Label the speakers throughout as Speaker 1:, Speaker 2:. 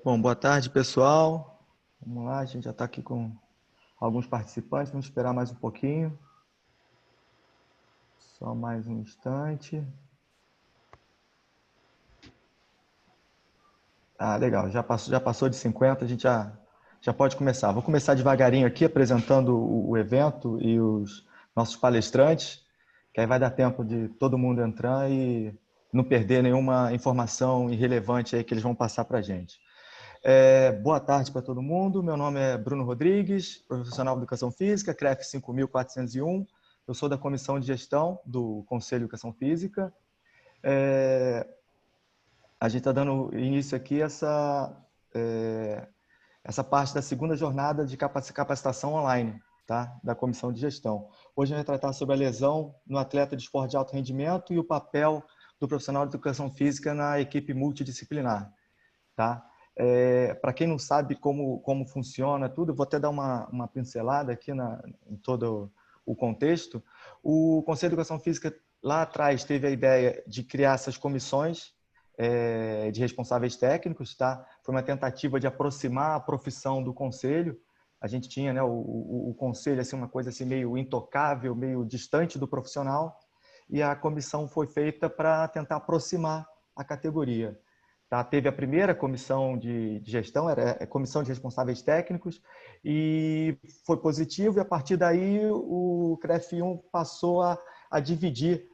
Speaker 1: Bom, boa tarde, pessoal. Vamos lá, a gente já está aqui com alguns participantes. Vamos esperar mais um pouquinho. Só mais um instante. Legal. Já passou de 50, a gente já pode começar. Vou começar devagarinho aqui, apresentando o evento e os nossos palestrantes, que aí vai dar tempo de todo mundo entrar e não perder nenhuma informação irrelevante aí que eles vão passar para a gente. Boa tarde para todo mundo. Meu nome é Bruno Rodrigues, profissional de Educação Física, CREF 5401. Eu sou da Comissão de Gestão do Conselho de Educação Física. A gente está dando início aqui a essa parte da segunda jornada de capacitação online, tá? Da Comissão de Gestão. Hoje a gente vai tratar sobre a lesão no atleta de esporte de alto rendimento e o papel do profissional de Educação Física na equipe multidisciplinar, tá? Para quem não sabe como funciona tudo, eu vou até dar uma pincelada aqui em todo o contexto. O Conselho de Educação Física, lá atrás, teve a ideia de criar essas comissões de responsáveis técnicos, tá? Foi uma tentativa de aproximar a profissão do conselho. A gente tinha, né, o conselho, assim, uma coisa assim, meio intocável, meio distante do profissional, e a comissão foi feita para tentar aproximar a categoria. Tá? Teve a primeira comissão de gestão, era a comissão de responsáveis técnicos, e foi positivo, e a partir daí o CREF1 passou a dividir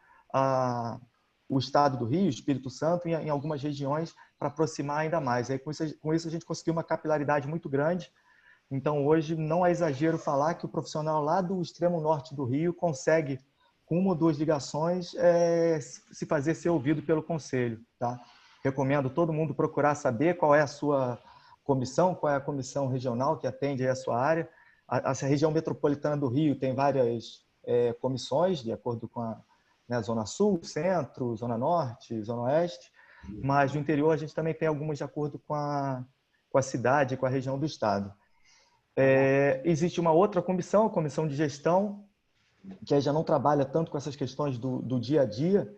Speaker 1: o estado do Rio, Espírito Santo, em algumas regiões para aproximar ainda mais. Aí, com isso a gente conseguiu uma capilaridade muito grande. Então, hoje, não é exagero falar que o profissional lá do extremo norte do Rio consegue, com uma ou duas ligações, se fazer ser ouvido pelo conselho, tá? Recomendo todo mundo procurar saber qual é a sua comissão, qual é a comissão regional que atende a sua área. A região metropolitana do Rio tem várias comissões, de acordo com a Zona Sul, Centro, Zona Norte, Zona Oeste, mas no interior a gente também tem algumas de acordo com a cidade, com a região do estado. Existe uma outra comissão, a comissão de gestão, que já não trabalha tanto com essas questões do dia a dia.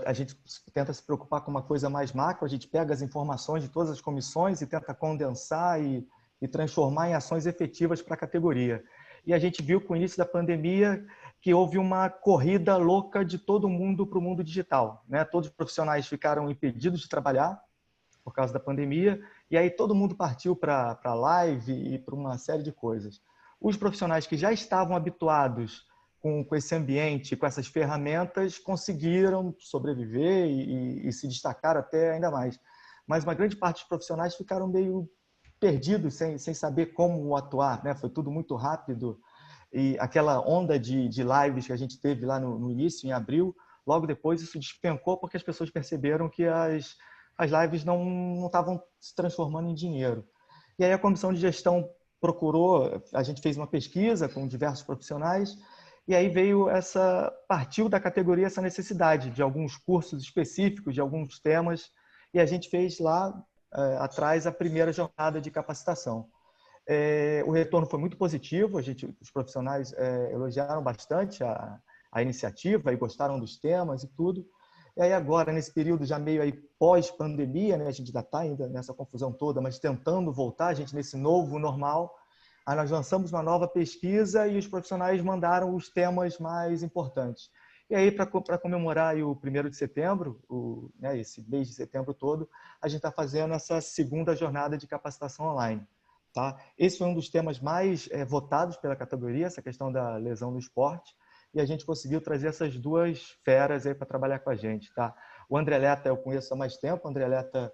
Speaker 1: A gente tenta se preocupar com uma coisa mais macro, a gente pega as informações de todas as comissões e tenta condensar e transformar em ações efetivas para a categoria. E a gente viu com o início da pandemia que houve uma corrida louca de todo mundo para o mundo digital, né? Todos os profissionais ficaram impedidos de trabalhar por causa da pandemia, e aí todo mundo partiu para live e para uma série de coisas. Os profissionais que já estavam habituados com esse ambiente, com essas ferramentas, conseguiram sobreviver e se destacar até ainda mais. Mas uma grande parte dos profissionais ficaram meio perdidos, sem saber como atuar, né? Foi tudo muito rápido, e aquela onda de lives que a gente teve lá no início, em abril, logo depois isso despencou porque as pessoas perceberam que as lives não estavam se transformando em dinheiro. E aí a comissão de gestão procurou, a gente fez uma pesquisa com diversos profissionais, e aí partiu da categoria essa necessidade de alguns cursos específicos, de alguns temas, e a gente fez lá atrás a primeira jornada de capacitação. O retorno foi muito positivo, os profissionais elogiaram bastante a iniciativa e gostaram dos temas e tudo. E aí agora, nesse período já meio aí pós-pandemia, né, a gente está ainda nessa confusão toda, mas tentando voltar, a gente nesse novo normal, aí nós lançamos uma nova pesquisa e os profissionais mandaram os temas mais importantes. E aí, para comemorar aí o 1º de setembro, né, esse mês de setembro todo, a gente está fazendo essa segunda jornada de capacitação online. Tá? Esse foi um dos temas mais votados pela categoria, essa questão da lesão no esporte, e a gente conseguiu trazer essas duas feras aí para trabalhar com a gente. Tá? O André Leta eu conheço há mais tempo, o André Leta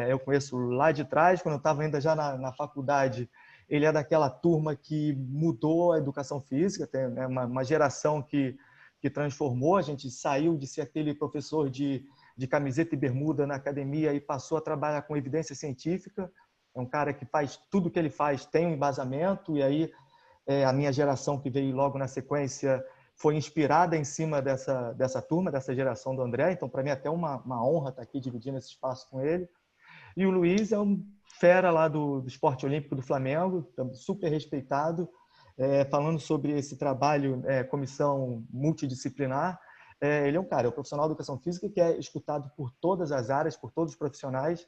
Speaker 1: eu conheço lá de trás, quando eu estava ainda já na faculdade, ele é daquela turma que mudou a educação física, tem né, uma geração que transformou, a gente saiu de ser aquele professor de camiseta e bermuda na academia e passou a trabalhar com evidência científica. É um cara que faz tudo que ele faz, tem um embasamento, e aí a minha geração que veio logo na sequência foi inspirada em cima dessa turma, dessa geração do André, então para mim é até uma honra estar aqui dividindo esse espaço com ele. E o Luiz é um fera lá do esporte olímpico do Flamengo, super respeitado, falando sobre esse trabalho, comissão multidisciplinar. ele é um cara, é um profissional de educação física que é escutado por todas as áreas, por todos os profissionais,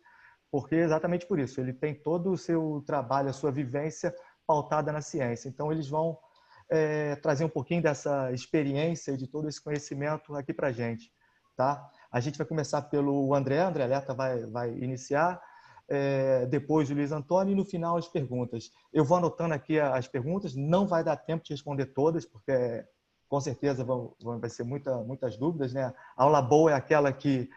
Speaker 1: porque exatamente por isso, ele tem todo o seu trabalho, a sua vivência pautada na ciência. Então, eles vão trazer um pouquinho dessa experiência e de todo esse conhecimento aqui para a gente. Tá? A gente vai começar pelo André Leta vai iniciar, depois o Luiz Antônio e no final as perguntas. Eu vou anotando aqui as perguntas, não vai dar tempo de responder todas, porque com certeza vai ser muitas dúvidas, né? A aula boa é aquela que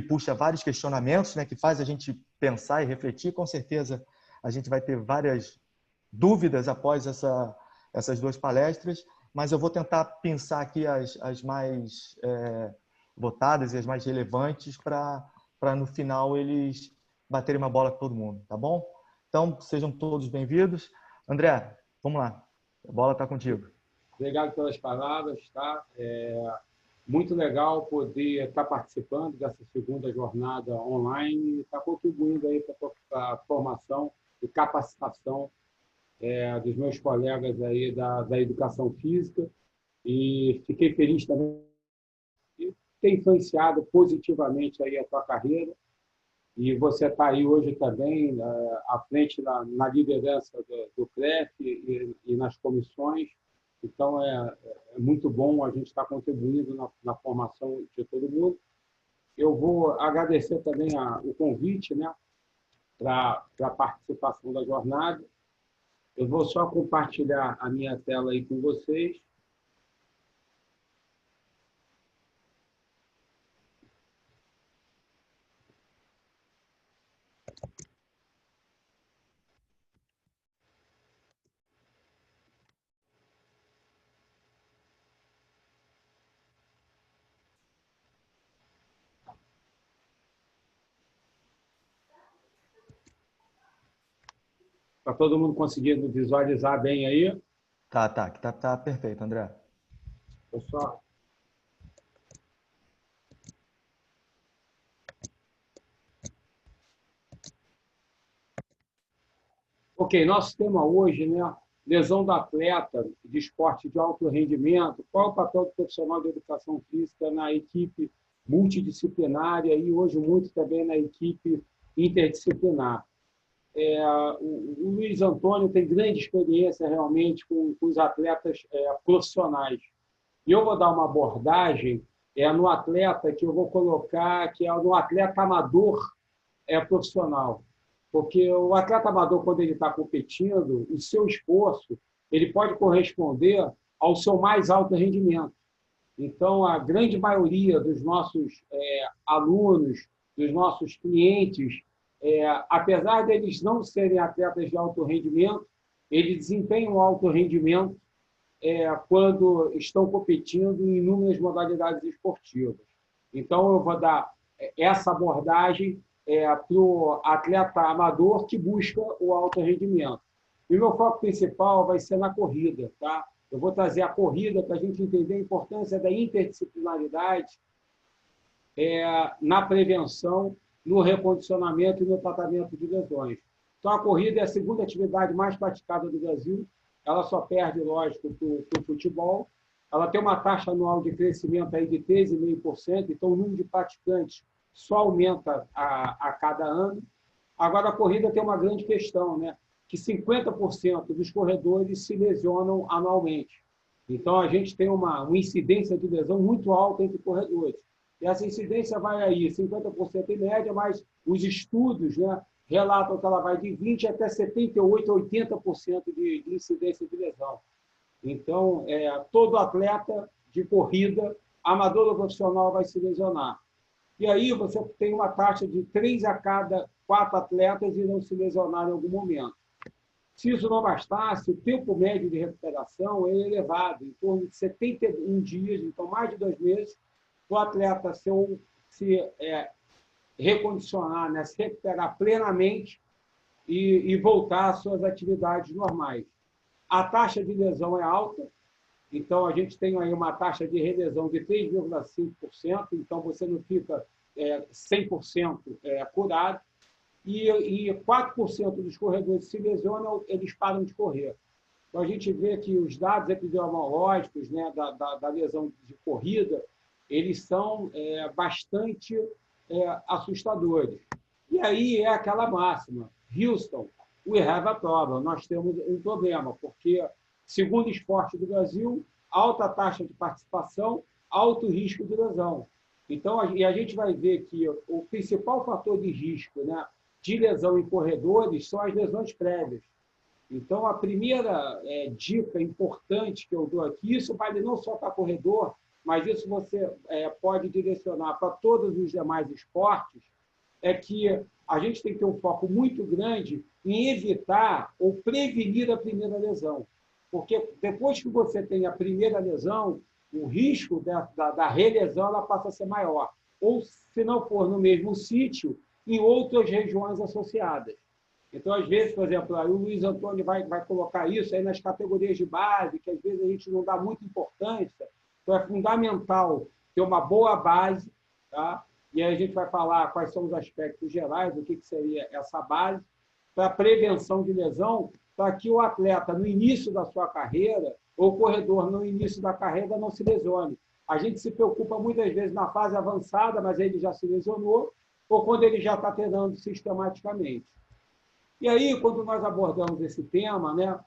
Speaker 1: puxa vários questionamentos, né? Que faz a gente pensar e refletir. Com certeza a gente vai ter várias dúvidas após essas duas palestras, mas eu vou tentar pensar aqui as mais votadas e as mais relevantes para no final eles baterem uma bola com todo mundo, tá bom? Então, sejam todos bem-vindos. André, vamos lá. A bola está contigo.
Speaker 2: Obrigado pelas palavras, tá? Muito legal poder estar participando dessa segunda jornada online e estar contribuindo aí para a formação e capacitação dos meus colegas aí da educação física. E fiquei feliz também de ter influenciado positivamente aí a tua carreira. E você está aí hoje também à frente na liderança do CREF e nas comissões. Então, é muito bom a gente estar contribuindo na formação de todo mundo. Eu vou agradecer também o convite, né, para a participação da jornada. Eu vou só compartilhar a minha tela aí com vocês. Está todo mundo conseguindo visualizar bem aí?
Speaker 1: Tá perfeito, André.
Speaker 2: Pessoal. Ok, nosso tema hoje, né? Lesão do atleta de esporte de alto rendimento. Qual é o papel do profissional de educação física na equipe multidisciplinária e hoje muito também na equipe interdisciplinar? O Luiz Antônio tem grande experiência realmente com os atletas profissionais. E eu vou dar uma abordagem no atleta que eu vou colocar, que é no atleta amador profissional. Porque o atleta amador, quando ele está competindo, o seu esforço ele pode corresponder ao seu mais alto rendimento. Então, a grande maioria dos nossos alunos, dos nossos clientes, apesar deles não serem atletas de alto rendimento, eles desempenham alto rendimento quando estão competindo em inúmeras modalidades esportivas. Então, eu vou dar essa abordagem para o atleta amador que busca o alto rendimento. E o meu foco principal vai ser na corrida. Tá? Eu vou trazer a corrida para a gente entender a importância da interdisciplinaridade na prevenção, no recondicionamento e no tratamento de lesões. Então, a corrida é a segunda atividade mais praticada do Brasil. Ela só perde, lógico, para o futebol. Ela tem uma taxa anual de crescimento aí de 13,5%, então o número de praticantes só aumenta a cada ano. Agora, a corrida tem uma grande questão, né? Que 50% dos corredores se lesionam anualmente. Então, a gente tem uma incidência de lesão muito alta entre corredores. E essa incidência vai aí 50% em média, mas os estudos, né, relatam que ela vai de 20% até 78%, 80% de incidência de lesão. Então, todo atleta de corrida, amador ou profissional, vai se lesionar. E aí você tem uma taxa de 3 a cada 4 atletas irão se lesionar em algum momento. Se isso não bastasse, o tempo médio de recuperação é elevado, em torno de 71 dias, então mais de 2 meses, o atleta se recondicionar, né, se recuperar plenamente e voltar às suas atividades normais. A taxa de lesão é alta, então a gente tem aí uma taxa de relesão de 3,5%, então você não fica 100% curado, e 4% dos corredores que se lesionam, eles param de correr. Então a gente vê que os dados epidemiológicos, né, da lesão de corrida eles são bastante assustadores. E aí é aquela máxima, Houston, we have a problem, nós temos um problema, porque, segundo o Esporte do Brasil, alta taxa de participação, alto risco de lesão. Então, a gente vai ver que o principal fator de risco, né, de lesão em corredores são as lesões prévias. Então, a primeira dica importante que eu dou aqui, isso vale não só para corredor, mas isso você pode direcionar para todos os demais esportes, é que a gente tem que ter um foco muito grande em evitar ou prevenir a primeira lesão. Porque depois que você tem a primeira lesão, o risco da relesão ela passa a ser maior. Ou, se não for no mesmo sítio, em outras regiões associadas. Então, às vezes, por exemplo, aí o Luiz Antônio vai colocar isso aí nas categorias de base, que às vezes a gente não dá muita importância. Então, é fundamental ter uma boa base, tá? E aí a gente vai falar quais são os aspectos gerais, o que seria essa base, para a prevenção de lesão, para que o atleta, no início da sua carreira, ou o corredor, no início da carreira, não se lesione. A gente se preocupa muitas vezes na fase avançada, mas ele já se lesionou, ou quando ele já está treinando sistematicamente. E aí, quando nós abordamos esse tema, né,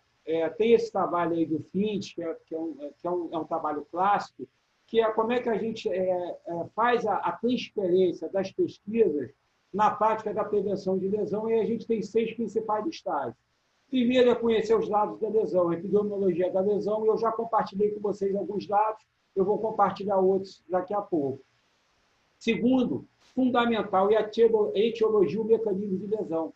Speaker 2: tem esse trabalho aí do FINT, que é um trabalho clássico, que é como é que a gente faz a transferência das pesquisas na prática da prevenção de lesão, e a gente tem 6 principais estágios. Primeiro é conhecer os dados da lesão, a etiologia da lesão, e eu já compartilhei com vocês alguns dados, eu vou compartilhar outros daqui a pouco. Segundo, fundamental é a etiologia, o mecanismo de lesão.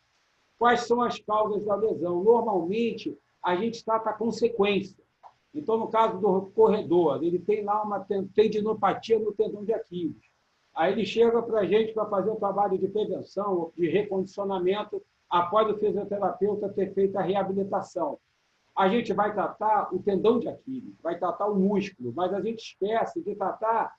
Speaker 2: Quais são as causas da lesão? Normalmente, a gente trata a consequência. Então, no caso do corredor, ele tem lá uma tendinopatia no tendão de Aquiles. Aí ele chega para a gente para fazer o trabalho de prevenção, de recondicionamento, após o fisioterapeuta ter feito a reabilitação. A gente vai tratar o tendão de Aquiles, vai tratar o músculo, mas a gente esquece de tratar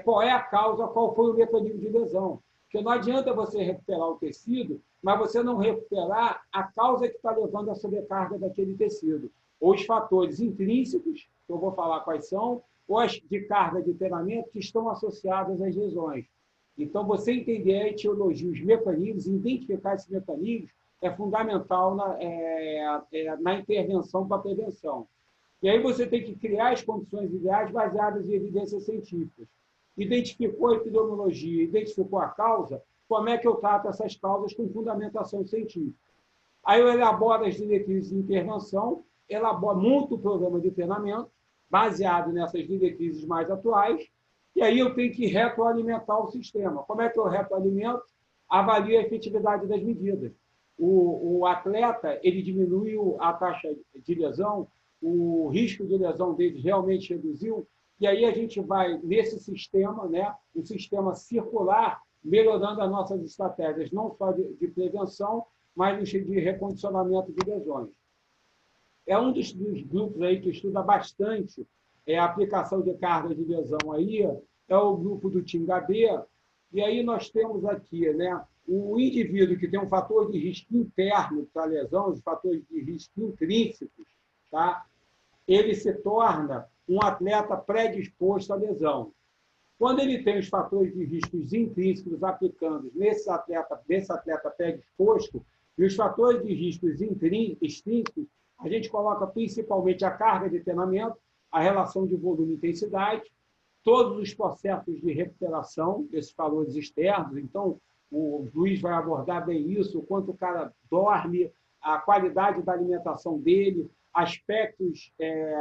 Speaker 2: qual é a causa, qual foi o mecanismo de lesão. Porque não adianta você recuperar o tecido, mas você não recuperar a causa que está levando à sobrecarga daquele tecido. Ou os fatores intrínsecos, que eu vou falar quais são, ou as de carga de treinamento que estão associadas às lesões. Então, você entender a etiologia, os mecanismos, identificar esses mecanismos, é fundamental na intervenção para a prevenção. E aí você tem que criar as condições ideais baseadas em evidências científicas. Identificou a epidemiologia, identificou a causa, como é que eu trato essas causas com fundamentação científica? Aí eu elaboro as diretrizes de intervenção, monto o programa de treinamento, baseado nessas diretrizes mais atuais, e aí eu tenho que retroalimentar o sistema. Como é que eu retroalimento? Avalio a efetividade das medidas. O atleta, ele diminui a taxa de lesão, o risco de lesão dele realmente reduziu, e aí a gente vai, nesse sistema, né, um sistema circular, melhorando as nossas estratégias, não só de prevenção, mas de recondicionamento de lesões. É um dos grupos aí que estuda bastante a aplicação de carga de lesão aí, é o grupo do TIM-HB, e aí nós temos aqui, né, o indivíduo que tem um fator de risco interno para a lesão, os fatores de risco intrínsecos, tá? Ele se torna um atleta predisposto à lesão. Quando ele tem os fatores de riscos intrínsecos aplicando nesse atleta predisposto, e os fatores de riscos extrínsecos, a gente coloca principalmente a carga de treinamento, a relação de volume e intensidade, todos os processos de recuperação desses valores externos. Então, o Luiz vai abordar bem isso, o quanto o cara dorme, a qualidade da alimentação dele, aspectos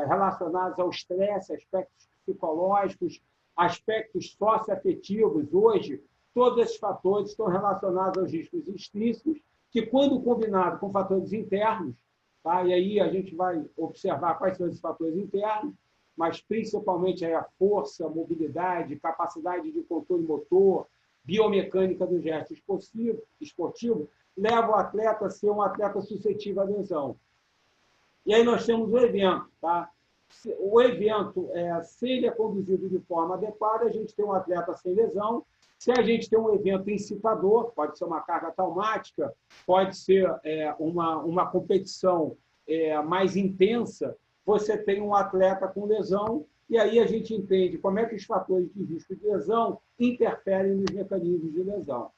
Speaker 2: relacionados ao estresse, aspectos psicológicos, aspectos socioafetivos. Hoje, todos esses fatores estão relacionados aos riscos extrínsecos, que, quando combinado com fatores internos, tá? E aí a gente vai observar quais são esses fatores internos, mas principalmente a força, mobilidade, capacidade de controle motor, biomecânica do gesto esportivo, leva o atleta a ser um atleta suscetível à lesão. E aí nós temos o evento. Tá? O evento, se ele é conduzido de forma adequada, a gente tem um atleta sem lesão. Se a gente tem um evento incitador, pode ser uma carga traumática, pode ser uma competição mais intensa, você tem um atleta com lesão, e aí a gente entende como é que os fatores de risco de lesão interferem nos mecanismos de lesão.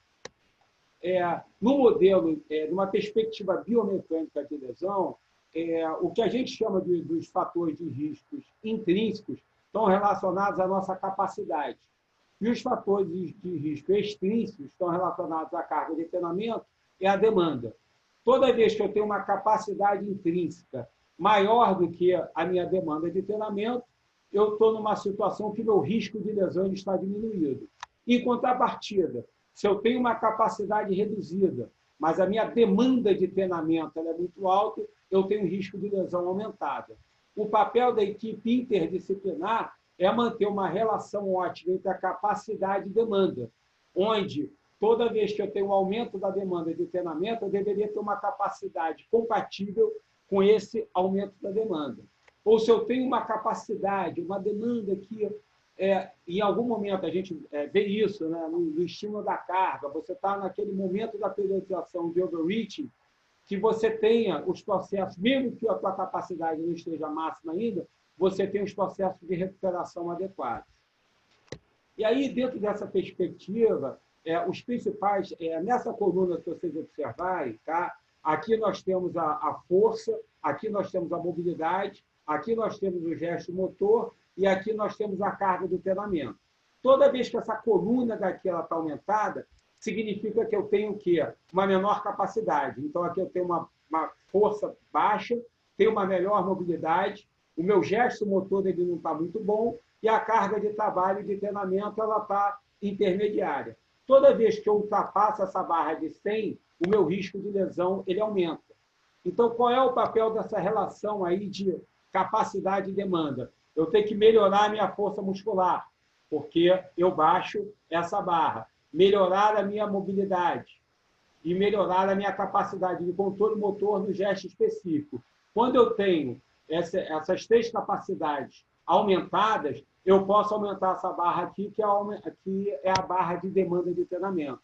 Speaker 2: No modelo, numa perspectiva biomecânica de lesão, o que a gente chama dos fatores de riscos intrínsecos estão relacionados à nossa capacidade. E os fatores de risco extrínsecos estão relacionados à carga de treinamento e à demanda. Toda vez que eu tenho uma capacidade intrínseca maior do que a minha demanda de treinamento, eu estou numa situação que meu risco de lesão está diminuído. Em contrapartida, se eu tenho uma capacidade reduzida, mas a minha demanda de treinamento é muito alta, eu tenho um risco de lesão aumentada. O papel da equipe interdisciplinar é manter uma relação ótima entre a capacidade e demanda, onde toda vez que eu tenho um aumento da demanda de treinamento, eu deveria ter uma capacidade compatível com esse aumento da demanda. Ou se eu tenho uma capacidade, uma demanda que, em algum momento, a gente vê isso, né, no estímulo da carga, você está naquele momento da periodização de overreaching, que você tenha os processos, mesmo que a tua capacidade não esteja máxima ainda, você tem os processos de recuperação adequados. E aí, dentro dessa perspectiva, os principais, nessa coluna que vocês observarem, tá? Aqui nós temos a força, aqui nós temos a mobilidade, aqui nós temos o gesto motor e aqui nós temos a carga do treinamento. Toda vez que essa coluna daqui está aumentada, significa que eu tenho o quê? Uma menor capacidade. Então, aqui eu tenho uma força baixa, tenho uma melhor mobilidade, o meu gesto motor ele não está muito bom e a carga de trabalho de treinamento ela está intermediária. Toda vez que eu ultrapasso essa barra de 100, o meu risco de lesão ele aumenta. Então, qual é o papel dessa relação aí de capacidade e demanda? Eu tenho que melhorar a minha força muscular, porque eu baixo essa barra. Melhorar a minha mobilidade e melhorar a minha capacidade de controle motor no gesto específico. Quando eu tenho essas três capacidades aumentadas, eu posso aumentar essa barra aqui, que é a barra de demanda de treinamento.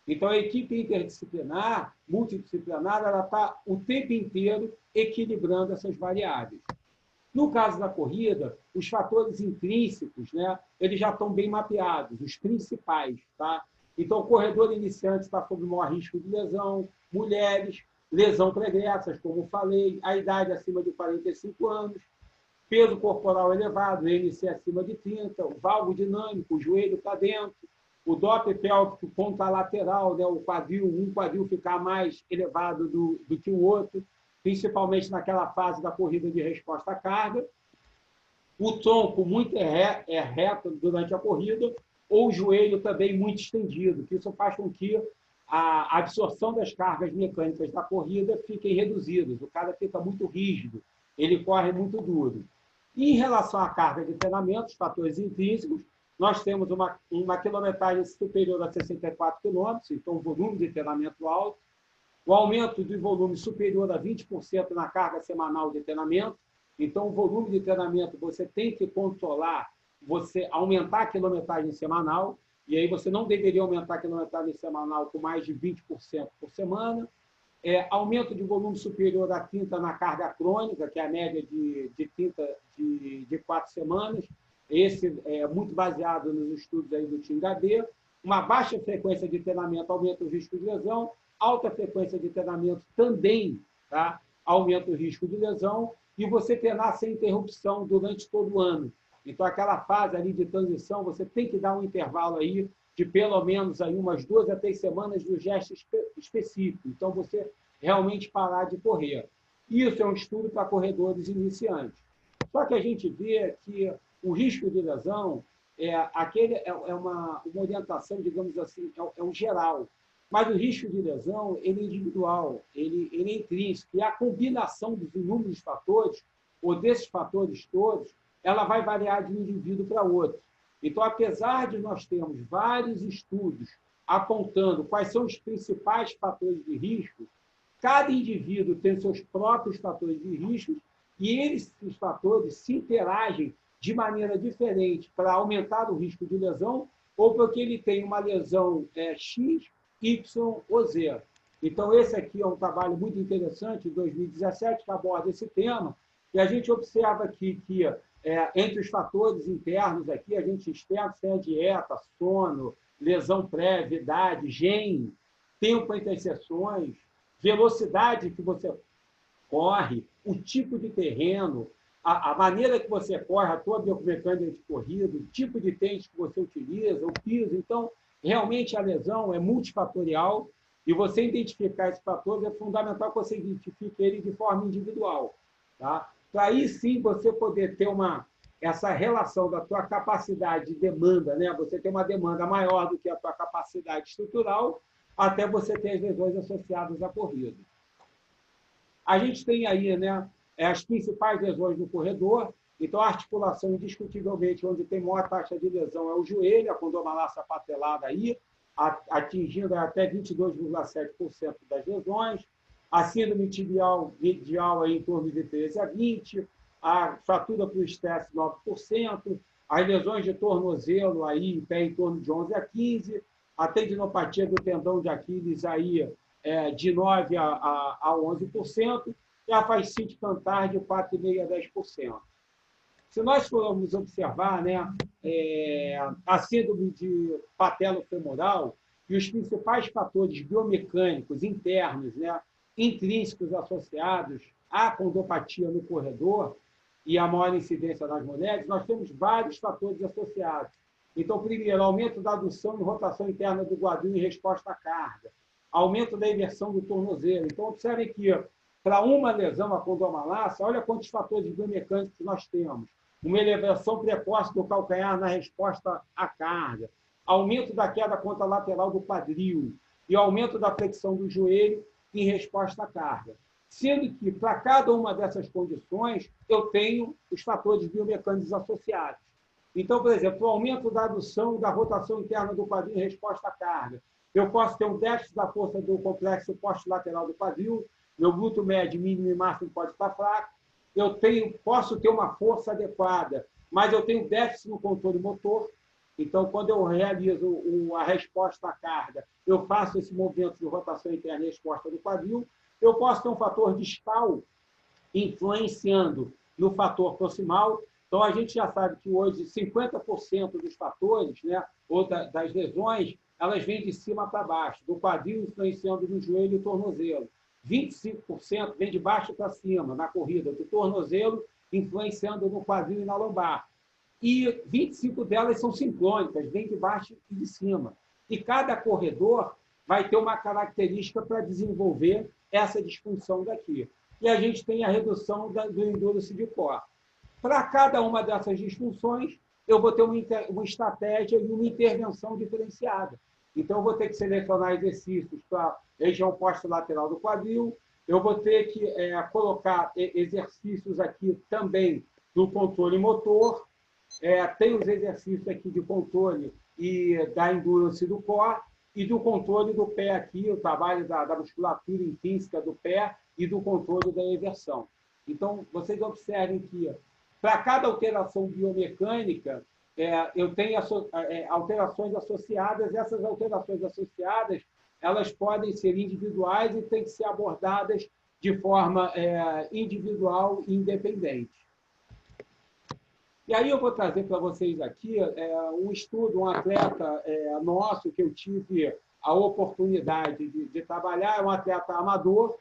Speaker 2: Então, a equipe interdisciplinar, multidisciplinar, ela está o tempo inteiro equilibrando essas variáveis. No caso da corrida, os fatores intrínsecos, né, eles já estão bem mapeados, os principais. Tá? Então, o corredor iniciante está sob maior risco de lesão, mulheres, lesão pregressas, como falei, a idade acima de 45 anos, peso corporal elevado, MC acima de 30, o valgo dinâmico, o joelho para dentro, o doppler pélvico contralateral, né, um quadril ficar mais elevado do que o outro, principalmente naquela fase da corrida de resposta à carga, o tronco muito reto durante a corrida, ou o joelho também muito estendido, que isso faz com que a absorção das cargas mecânicas da corrida fiquem reduzidas, o cara fica muito rígido, ele corre muito duro. E em relação à carga de treinamento, os fatores intrínsecos, nós temos uma quilometragem superior a 64 km, então volume de treinamento alto, o aumento de volume superior a 20% na carga semanal de treinamento, então o volume de treinamento você tem que controlar, você aumentar a quilometragem semanal, e aí você não deveria aumentar a quilometragem semanal com mais de 20% por semana, aumento de volume superior a 30 na carga crônica, que é a média de 30 de 4 semanas, esse é muito baseado nos estudos aí do TIM-HB, uma baixa frequência de treinamento aumenta o risco de lesão, alta frequência de treinamento também, tá? Aumenta o risco de lesão, e você treinar sem interrupção durante todo o ano. Então, aquela fase ali de transição, você tem que dar um intervalo aí de pelo menos aí umas 2 a 3 semanas do gesto específico. Então, você realmente parar de correr. Isso é um estudo para corredores iniciantes. Só que a gente vê que o risco de lesão é uma orientação, digamos assim, é um geral. Mas o risco de lesão ele é individual, ele é intrínseco. E a combinação dos inúmeros fatores, ou desses fatores todos, ela vai variar de um indivíduo para outro. Então, apesar de nós termos vários estudos apontando quais são os principais fatores de risco, cada indivíduo tem seus próprios fatores de risco e esses fatores se interagem de maneira diferente para aumentar o risco de lesão ou porque ele tem uma lesão X, Y ou Z. Então, esse aqui é um trabalho muito interessante, de 2017, que aborda esse tema, E a gente observa aqui que, entre os fatores internos aqui, agentes externos tem a dieta, sono, lesão prévia, idade, gene, tempo entre as sessões, velocidade que você corre, o tipo de terreno, a maneira que você corre, a tua biomecânica de corrida, o tipo de tênis que você utiliza, o piso. Então, realmente, a lesão é multifatorial e você identificar esses fatores é fundamental que você identifique ele de forma individual. Tá? Para aí sim você poder ter essa relação da tua capacidade de demanda, né? Você tem uma demanda maior do que a tua capacidade estrutural, até você ter as lesões associadas à corrida. A gente tem aí, né, as principais lesões no corredor. Então, a articulação, indiscutivelmente, onde tem maior taxa de lesão é o joelho, a condomalácia patelada aí, atingindo até 22,7% das lesões. A síndrome tibial medial aí, em torno de 13 a 20%. A fratura por estresse, 9%. As lesões de tornozelo aí, pé em torno de 11 a 15%. A tendinopatia do tendão de Aquiles aí, de 9% a 11%, e a fascite plantar de 4,5% a 10%. Se nós formos observar, né, a síndrome de patelo-femoral e os principais fatores biomecânicos internos, né, intrínsecos associados à condopatia no corredor e a maior incidência nas mulheres, nós temos vários fatores associados. Então, primeiro, aumento da adução e rotação interna do quadril em resposta à carga, aumento da inversão do tornozelo. Então, observem que, para uma lesão, a condomalácia, olha quantos fatores biomecânicos nós temos. Uma elevação precoce do calcanhar na resposta à carga, aumento da queda contralateral do quadril e aumento da flexão do joelho em resposta à carga. Sendo que, para cada uma dessas condições, eu tenho os fatores biomecânicos associados. Então, por exemplo, o aumento da adução e da rotação interna do quadril em resposta à carga. Eu posso ter um déficit da força do complexo posto-lateral do quadril, meu glúteo médio, mínimo e máximo pode estar fraco, posso ter uma força adequada, mas eu tenho déficit no controle motor. Então, quando eu realizo a resposta à carga, eu faço esse movimento de rotação interna e resposta do quadril. Eu posso ter um fator distal influenciando no fator proximal. Então, a gente já sabe que hoje 50% dos fatores, né, ou das lesões, elas vêm de cima para baixo, do quadril influenciando no joelho e tornozelo. 25% vem de baixo para cima, na corrida, do tornozelo influenciando no quadril e na lombar. E 25 delas são sincrônicas, vêm de baixo e de cima. E cada corredor vai ter uma característica para desenvolver essa disfunção daqui. E a gente tem a redução do endurance de core. Para cada uma dessas disfunções, eu vou ter uma estratégia e uma intervenção diferenciada. Então, eu vou ter que selecionar exercícios para a região posterolateral do quadril, eu vou ter que colocar exercícios aqui também do controle motor, tem os exercícios aqui de controle e da endurance do core e do controle do pé aqui, o trabalho da musculatura intrínseca do pé e do controle da inversão. Então, vocês observem que, para cada alteração biomecânica, eu tenho alterações associadas. Essas alterações associadas, elas podem ser individuais e têm que ser abordadas de forma individual e independente. E aí eu vou trazer para vocês aqui um estudo, um atleta nosso que eu tive a oportunidade de trabalhar, é um atleta amador,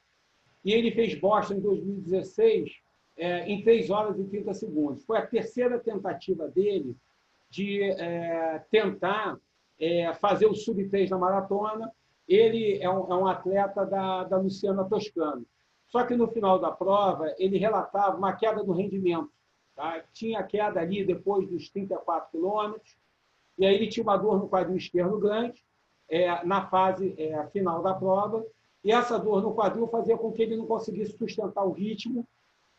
Speaker 2: e ele fez Boston em 2016 em 3 horas e 30 segundos. Foi a terceira tentativa dele de tentar fazer o sub-3 na maratona. Ele é um atleta da Luciana Toscano. Só que no final da prova, ele relatava uma queda do rendimento. Tá? Tinha queda ali depois dos 34 quilômetros, e aí ele tinha uma dor no quadril esquerdo grande, na fase final da prova, e essa dor no quadril fazia com que ele não conseguisse sustentar o ritmo,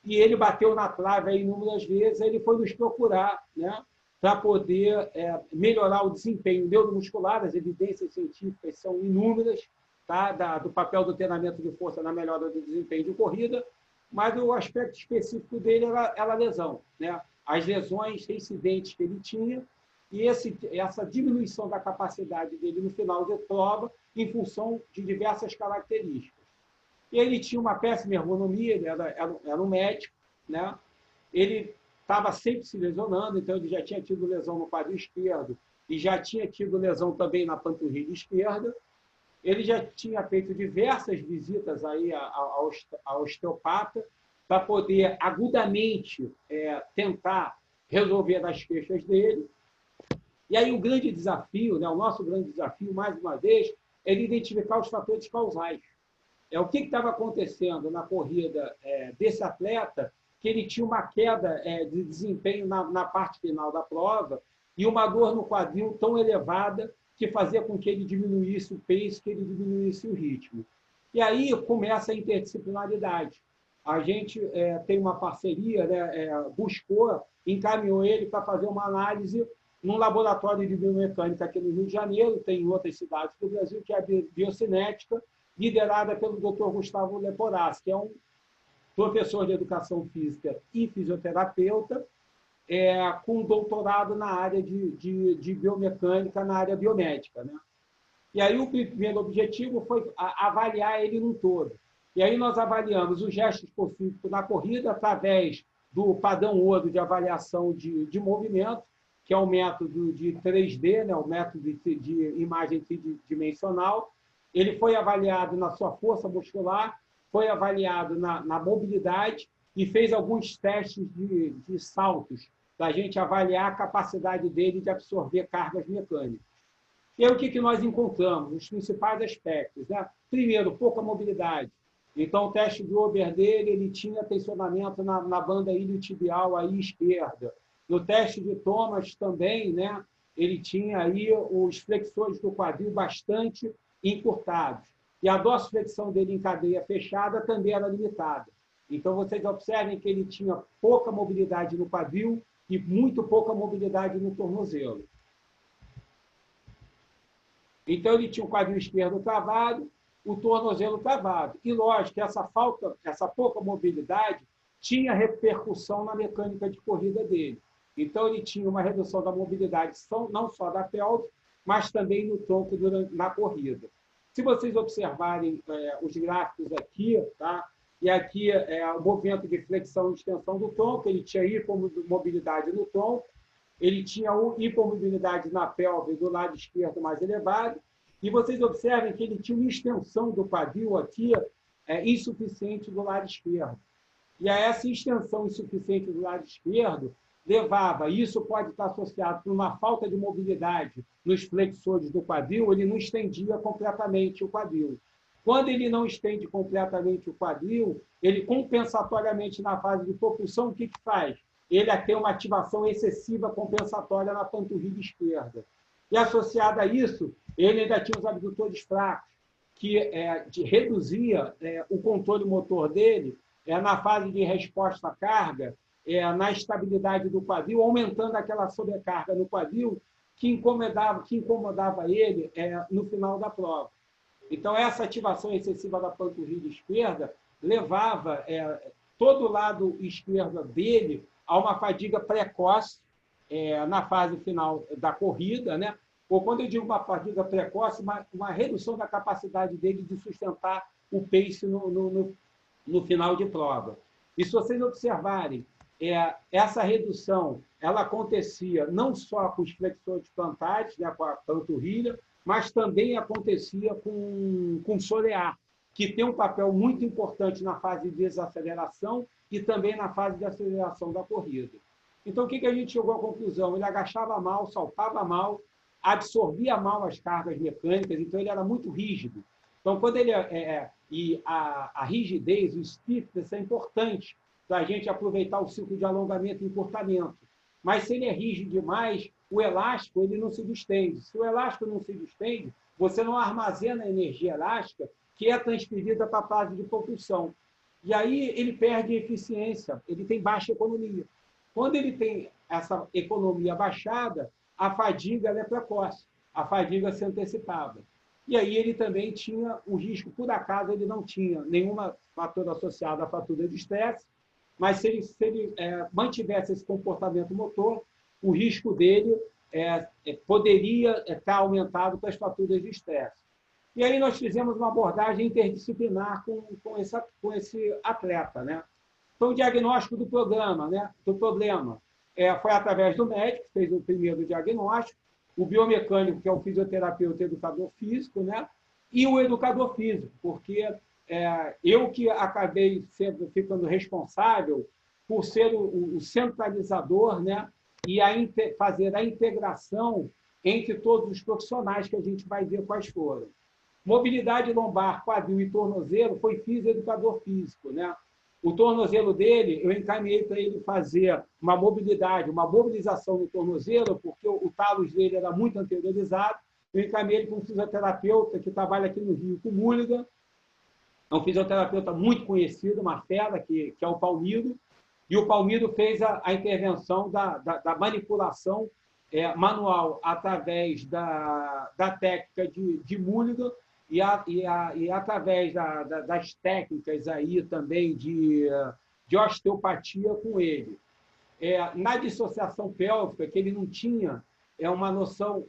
Speaker 2: e ele bateu na trave aí inúmeras vezes. Aí ele foi nos procurar, né, para poder melhorar o desempenho neuromuscular. As evidências científicas são inúmeras, tá, do papel do treinamento de força na melhora do desempenho de corrida, mas o aspecto específico dele era a lesão, né? As lesões reincidentes que ele tinha e essa diminuição da capacidade dele no final da prova em função de diversas características. E ele tinha uma péssima ergonomia, ele era um médico, né? Ele estava sempre se lesionando, então ele já tinha tido lesão no quadril esquerdo e já tinha tido lesão também na panturrilha esquerda. Ele já tinha feito diversas visitas aí ao osteopata para poder agudamente tentar resolver as queixas dele. E aí o grande desafio, né, o nosso grande desafio, mais uma vez, é identificar os fatores causais. O que estava acontecendo na corrida desse atleta, que ele tinha uma queda de desempenho na parte final da prova e uma dor no quadril tão elevada que fazia com que ele diminuísse o pace, que ele diminuísse o ritmo. E aí começa a interdisciplinaridade. A gente tem uma parceria, né, buscou, encaminhou ele para fazer uma análise num laboratório de biomecânica aqui no Rio de Janeiro, tem em outras cidades do Brasil, que é a Biocinética, liderada pelo Dr. Gustavo Leporassi, que é um professor de educação física e fisioterapeuta, com doutorado na área de biomecânica, na área biomédica, né? E aí o primeiro objetivo foi avaliar ele no todo. E aí nós avaliamos o gesto específico na corrida através do padrão ouro de avaliação de movimento, que é o método de 3D, né? O método de imagem tridimensional. Ele foi avaliado na sua força muscular, foi avaliado na mobilidade e fez alguns testes de saltos para a gente avaliar a capacidade dele de absorver cargas mecânicas. E aí o que nós encontramos? Os principais aspectos, né? Primeiro, pouca mobilidade. Então, o teste de Ober dele, ele tinha tensionamento na banda iliotibial aí esquerda. No teste de Thomas também, né? Ele tinha aí os flexores do quadril bastante encurtados. E a dorsiflexão dele em cadeia fechada também era limitada. Então, vocês observem que ele tinha pouca mobilidade no quadril e muito pouca mobilidade no tornozelo. Então, ele tinha o quadril esquerdo travado, o tornozelo travado. E, lógico, que essa pouca mobilidade tinha repercussão na mecânica de corrida dele. Então, ele tinha uma redução da mobilidade não só da pelve, mas também no tronco na corrida. Se vocês observarem os gráficos aqui, tá? E aqui o movimento de flexão e extensão do tronco, ele tinha hipomobilidade no tronco, ele tinha hipomobilidade na pelve do lado esquerdo mais elevado, e vocês observem que ele tinha uma extensão do quadril aqui insuficiente do lado esquerdo. E a essa extensão insuficiente do lado esquerdo levava, isso pode estar associado por uma falta de mobilidade nos flexores do quadril, ele não estendia completamente o quadril. Quando ele não estende completamente o quadril, ele compensatoriamente na fase de propulsão, o que faz? Ele tem uma ativação excessiva compensatória na panturrilha esquerda. E associado a isso, ele ainda tinha os abdutores fracos, que reduzia o controle motor dele na fase de resposta à carga, na estabilidade do quadril, aumentando aquela sobrecarga no quadril que incomodava ele no final da prova. Então, essa ativação excessiva da panturrilha esquerda levava todo o lado esquerdo dele a uma fadiga precoce na fase final da corrida, né? Ou quando eu digo uma fadiga precoce, uma redução da capacidade dele de sustentar o pace no final de prova. E se vocês observarem, essa redução ela acontecia não só com os flexores plantares, né, com a panturrilha, mas também acontecia com o solear, que tem um papel muito importante na fase de desaceleração e também na fase de aceleração da corrida. Então, o que a gente chegou à conclusão? Ele agachava mal, saltava mal, absorvia mal as cargas mecânicas, então ele era muito rígido. Então, quando ele e a rigidez, o stiffness é importante para a gente aproveitar o ciclo de alongamento e encurtamento. Mas se ele é rígido demais, o elástico ele não se distende. Se o elástico não se distende, você não armazena a energia elástica que é transferida para a fase de propulsão. E aí ele perde eficiência, ele tem baixa economia. Quando ele tem essa economia baixada, a fadiga é precoce, a fadiga se antecipava. E aí ele também tinha o risco, por acaso ele não tinha nenhum fator associado à fratura de estresse, mas se ele mantivesse esse comportamento motor, o risco dele poderia estar aumentado com as fraturas de estresse. E aí nós fizemos uma abordagem interdisciplinar com esse atleta, né? Foi o diagnóstico do programa, né? Do problema. Foi através do médico, que fez o primeiro diagnóstico, o biomecânico, que é o fisioterapeuta e educador físico, né? E o educador físico, porque eu que acabei ficando responsável por ser o centralizador, né? E fazer a integração entre todos os profissionais que a gente vai ver quais foram. Mobilidade lombar, quadril e tornozelo foi fisioeducador físico, né? O tornozelo dele, eu encaminhei para ele fazer uma mobilização no tornozelo, porque o talos dele era muito anteriorizado. Eu encaminhei ele para um fisioterapeuta que trabalha aqui no Rio, com o Mulligan. É um fisioterapeuta muito conhecido, uma fera, que é o Palmiro. E o Palmiro fez a intervenção da manipulação manual através da técnica de Mulligan e através das técnicas aí também de osteopatia com ele. Na dissociação pélvica, que ele não tinha uma noção,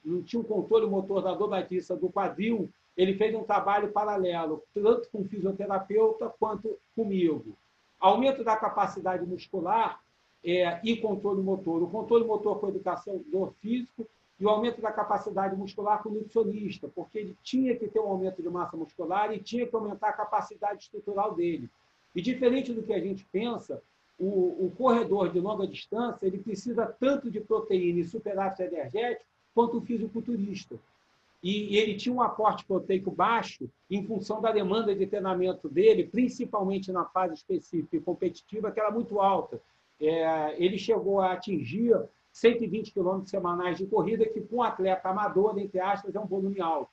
Speaker 2: não tinha um controle motor da dobradiça do quadril, ele fez um trabalho paralelo, tanto com o fisioterapeuta quanto comigo. Aumento da capacidade muscular e controle motor. O controle motor com educação do físico e o aumento da capacidade muscular com o nutricionista, porque ele tinha que ter um aumento de massa muscular e tinha que aumentar a capacidade estrutural dele. E diferente do que a gente pensa, o corredor de longa distância ele precisa tanto de proteína e superávit energético quanto o fisiculturista. E ele tinha um aporte proteico baixo em função da demanda de treinamento dele, principalmente na fase específica e competitiva, que era muito alta. Ele chegou a atingir 120 quilômetros semanais de corrida, que para um atleta amador, entre aspas, é um volume alto.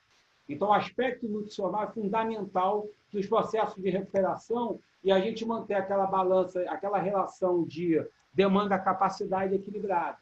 Speaker 2: Então, o aspecto nutricional é fundamental dos processos de recuperação e a gente manter aquela balança, aquela relação de demanda-capacidade equilibrada.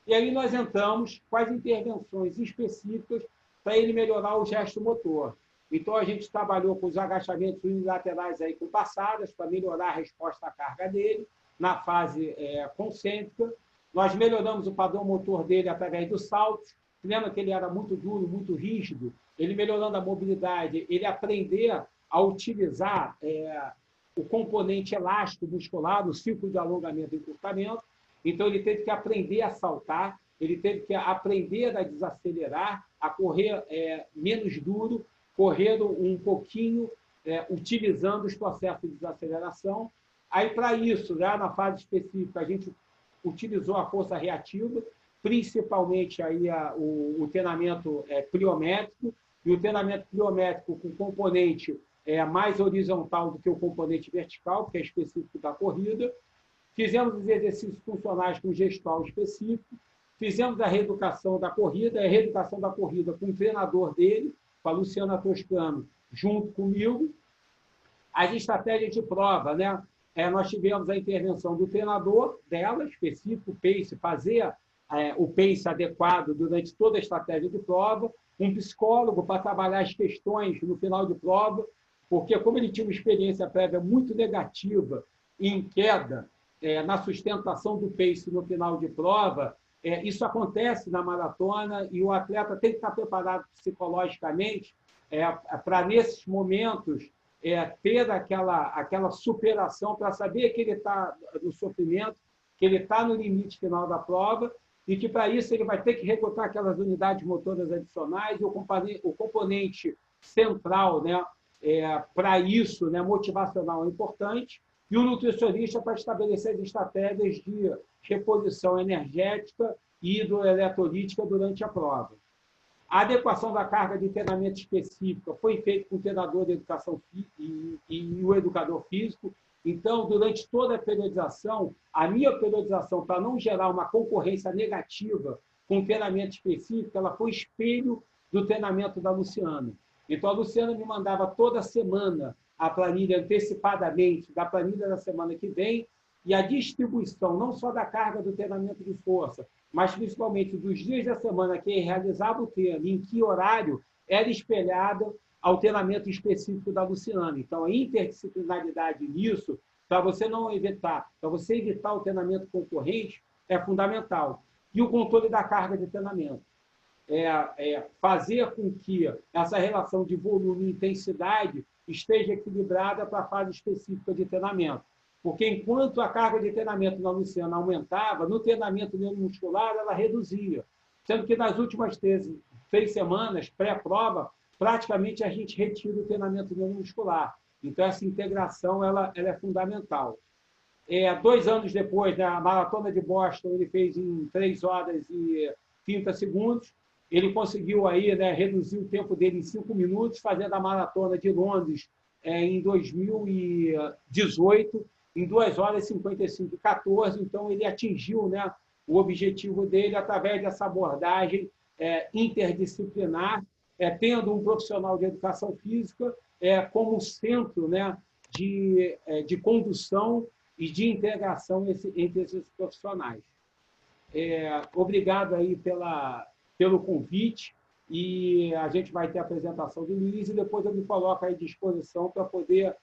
Speaker 2: E aí nós entramos com as intervenções específicas para ele melhorar o gesto motor. Então, a gente trabalhou com os agachamentos unilaterais aí com passadas para melhorar a resposta à carga dele na fase concêntrica. Nós melhoramos o padrão motor dele através dos saltos. Lembra que ele era muito duro, muito rígido? Ele melhorando a mobilidade, ele aprender a utilizar o componente elástico muscular, o ciclo de alongamento e encurtamento. Então, ele teve que aprender a saltar, ele teve que aprender a desacelerar, a correr menos duro, correndo um pouquinho, utilizando os processos de desaceleração. Aí, para isso, já na fase específica, a gente utilizou a força reativa, principalmente aí o treinamento pliométrico, e o treinamento pliométrico com componente mais horizontal do que o componente vertical, que é específico da corrida. Fizemos os exercícios funcionais com gestual específico, fizemos a reeducação da corrida, a reeducação da corrida com o treinador dele, com a Luciana Toscano, junto comigo. As estratégias de prova, né? Nós tivemos a intervenção do treinador dela, específico, pace, fazer o pace adequado durante toda a estratégia de prova, um psicólogo para trabalhar as questões no final de prova, porque como ele tinha uma experiência prévia muito negativa em queda na sustentação do pace no final de prova, isso acontece na maratona e o atleta tem que estar preparado psicologicamente para, nesses momentos, ter aquela superação para saber que ele está no sofrimento, que ele está no limite final da prova e que, para isso, ele vai ter que recrutar aquelas unidades motoras adicionais e o componente central, né, para isso, né, motivacional é importante, e o nutricionista para estabelecer as estratégias de reposição energética e hidroeletrolítica durante a prova. A adequação da carga de treinamento específica foi feita com o treinador de educação e o educador físico. Então, durante toda a periodização, a minha periodização, para não gerar uma concorrência negativa com o treinamento específico, ela foi espelho do treinamento da Luciana. Então, a Luciana me mandava toda semana a planilha antecipadamente da planilha da semana que vem e a distribuição não só da carga do treinamento de força, mas principalmente dos dias da semana que realizava o treino, em que horário era espelhada ao treinamento específico da Luciana. Então, a interdisciplinaridade nisso, para você evitar o treinamento concorrente, é fundamental. E o controle da carga de treinamento. Fazer com que essa relação de volume e intensidade esteja equilibrada para a fase específica de treinamento. Porque enquanto a carga de treinamento na Luciana aumentava, no treinamento neuromuscular ela reduzia. Sendo que nas últimas 3 semanas, pré-prova, praticamente a gente retira o treinamento neuromuscular. Então, essa integração ela é fundamental. 2 anos depois, na Maratona de Boston, ele fez em 3 horas e 30 segundos. Ele conseguiu aí, né, reduzir o tempo dele em 5 minutos, fazendo a Maratona de Londres em 2018, em 2 horas e 55:14. Então, ele atingiu, né, o objetivo dele através dessa abordagem interdisciplinar, tendo um profissional de educação física como centro, né, de condução e de integração entre esses profissionais. Obrigado aí pelo convite, e a gente vai ter a apresentação do Luiz e depois eu me coloco à disposição para poder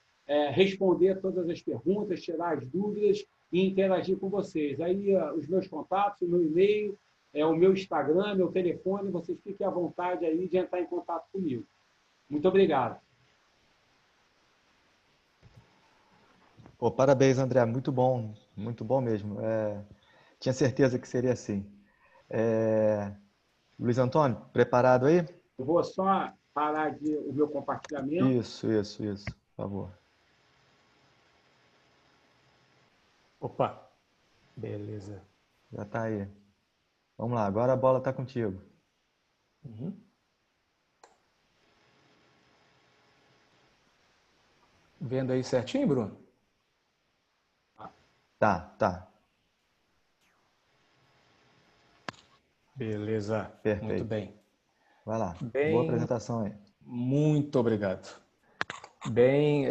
Speaker 2: responder todas as perguntas, tirar as dúvidas e interagir com vocês. Aí os meus contatos, o meu e-mail, o meu Instagram, meu telefone, vocês fiquem à vontade aí de entrar em contato comigo. Muito obrigado.
Speaker 1: Pô, parabéns, André. Muito bom mesmo. Tinha certeza que seria assim. Luiz Antônio, preparado aí?
Speaker 2: Eu vou só parar o meu compartilhamento.
Speaker 1: Isso, por favor.
Speaker 3: Opa, beleza.
Speaker 1: Já está aí. Vamos lá, agora a bola está contigo.
Speaker 3: Uhum. Vendo aí certinho, Bruno?
Speaker 1: Tá.
Speaker 3: Beleza.
Speaker 1: Perfeito.
Speaker 3: Muito bem.
Speaker 1: Vai lá. Boa apresentação aí.
Speaker 3: Muito obrigado. Bem,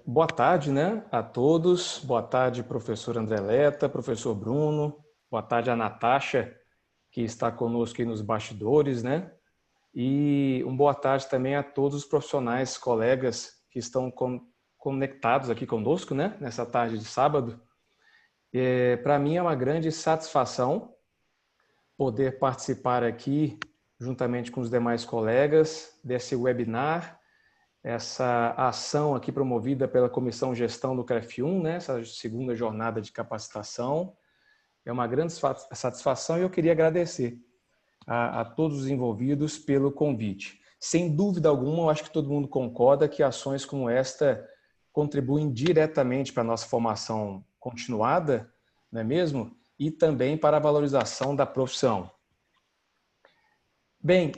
Speaker 3: boa tarde, né, a todos. Boa tarde, professor André Leta, professor Bruno. Boa tarde a Natasha, que está conosco aí nos bastidores, né? E boa tarde também a todos os profissionais, colegas que estão conectados aqui conosco, né, nessa tarde de sábado. Para mim é uma grande satisfação poder participar aqui, juntamente com os demais colegas, desse webinar, essa ação aqui promovida pela Comissão Gestão do CREF1, né, essa segunda jornada de capacitação. É uma grande satisfação e eu queria agradecer a todos os envolvidos pelo convite. Sem dúvida alguma, eu acho que todo mundo concorda que ações como esta contribuem diretamente para a nossa formação continuada, não é mesmo? E também para a valorização da profissão. Bem,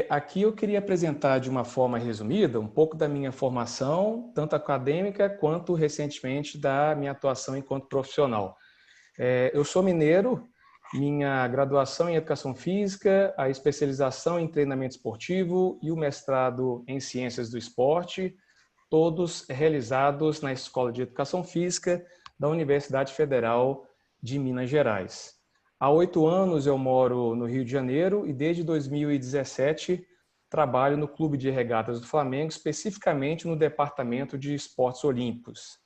Speaker 3: aqui eu queria apresentar de uma forma resumida um pouco da minha formação, tanto acadêmica quanto recentemente da minha atuação enquanto profissional. Eu sou mineiro, minha graduação em Educação Física, a especialização em treinamento esportivo e o mestrado em Ciências do Esporte, todos realizados na Escola de Educação Física da Universidade Federal de Minas Gerais. Há 8 anos eu moro no Rio de Janeiro e desde 2017 trabalho no Clube de Regatas do Flamengo, especificamente no Departamento de Esportes Olímpicos.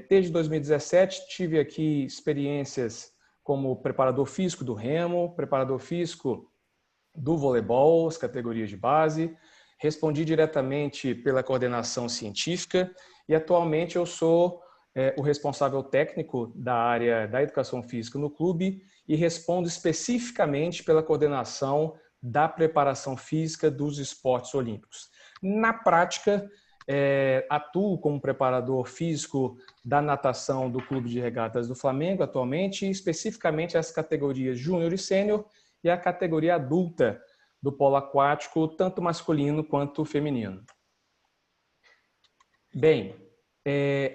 Speaker 3: Desde 2017 tive aqui experiências como preparador físico do remo, preparador físico do voleibol, as categorias de base, respondi diretamente pela coordenação científica e atualmente eu sou o responsável técnico da área da educação física no clube e respondo especificamente pela coordenação da preparação física dos esportes olímpicos. Na prática, atuo como preparador físico da natação do Clube de Regatas do Flamengo atualmente, especificamente as categorias júnior e sênior e a categoria adulta do polo aquático, tanto masculino quanto feminino. Bem,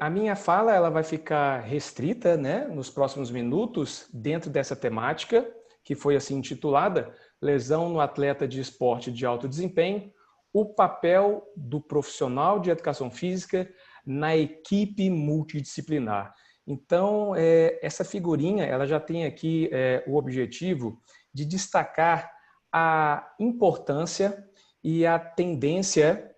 Speaker 3: a minha fala ela vai ficar restrita, né, nos próximos minutos dentro dessa temática, que foi assim intitulada Lesão no atleta de esporte de alto desempenho, o papel do profissional de educação física na equipe multidisciplinar. Então, essa figurinha ela já tem aqui o objetivo de destacar a importância e a tendência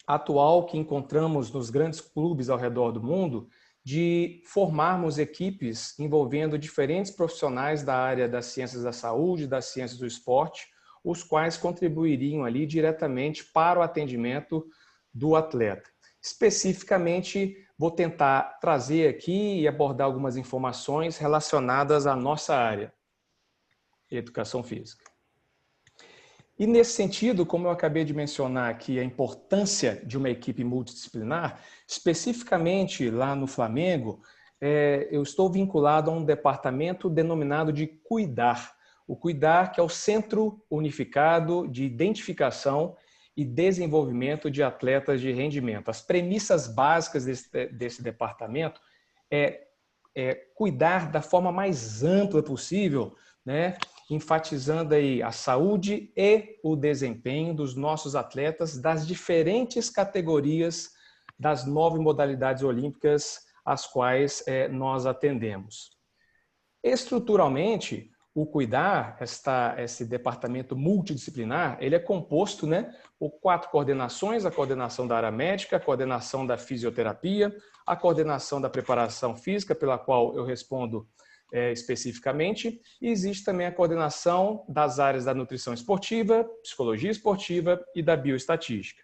Speaker 3: atual que encontramos nos grandes clubes ao redor do mundo de formarmos equipes envolvendo diferentes profissionais da área das ciências da saúde, das ciências do esporte, os quais contribuiriam ali diretamente para o atendimento do atleta. Especificamente vou tentar trazer aqui e abordar algumas informações relacionadas à nossa área, educação física. E nesse sentido, como eu acabei de mencionar aqui, a importância de uma equipe multidisciplinar, especificamente lá no Flamengo, eu estou vinculado a um departamento denominado de Cuidar. O Cuidar, que é o Centro Unificado de Identificação e Desenvolvimento de Atletas de Rendimento. As premissas básicas desse departamento é cuidar da forma mais ampla possível, né? Enfatizando aí a saúde e o desempenho dos nossos atletas das diferentes categorias das 9 modalidades olímpicas às quais nós atendemos. Estruturalmente, o Cuidar, esse departamento multidisciplinar, ele é composto, né, por 4 coordenações: a coordenação da área médica, a coordenação da fisioterapia, a coordenação da preparação física, pela qual eu respondo especificamente, e existe também a coordenação das áreas da nutrição esportiva, psicologia esportiva e da bioestatística.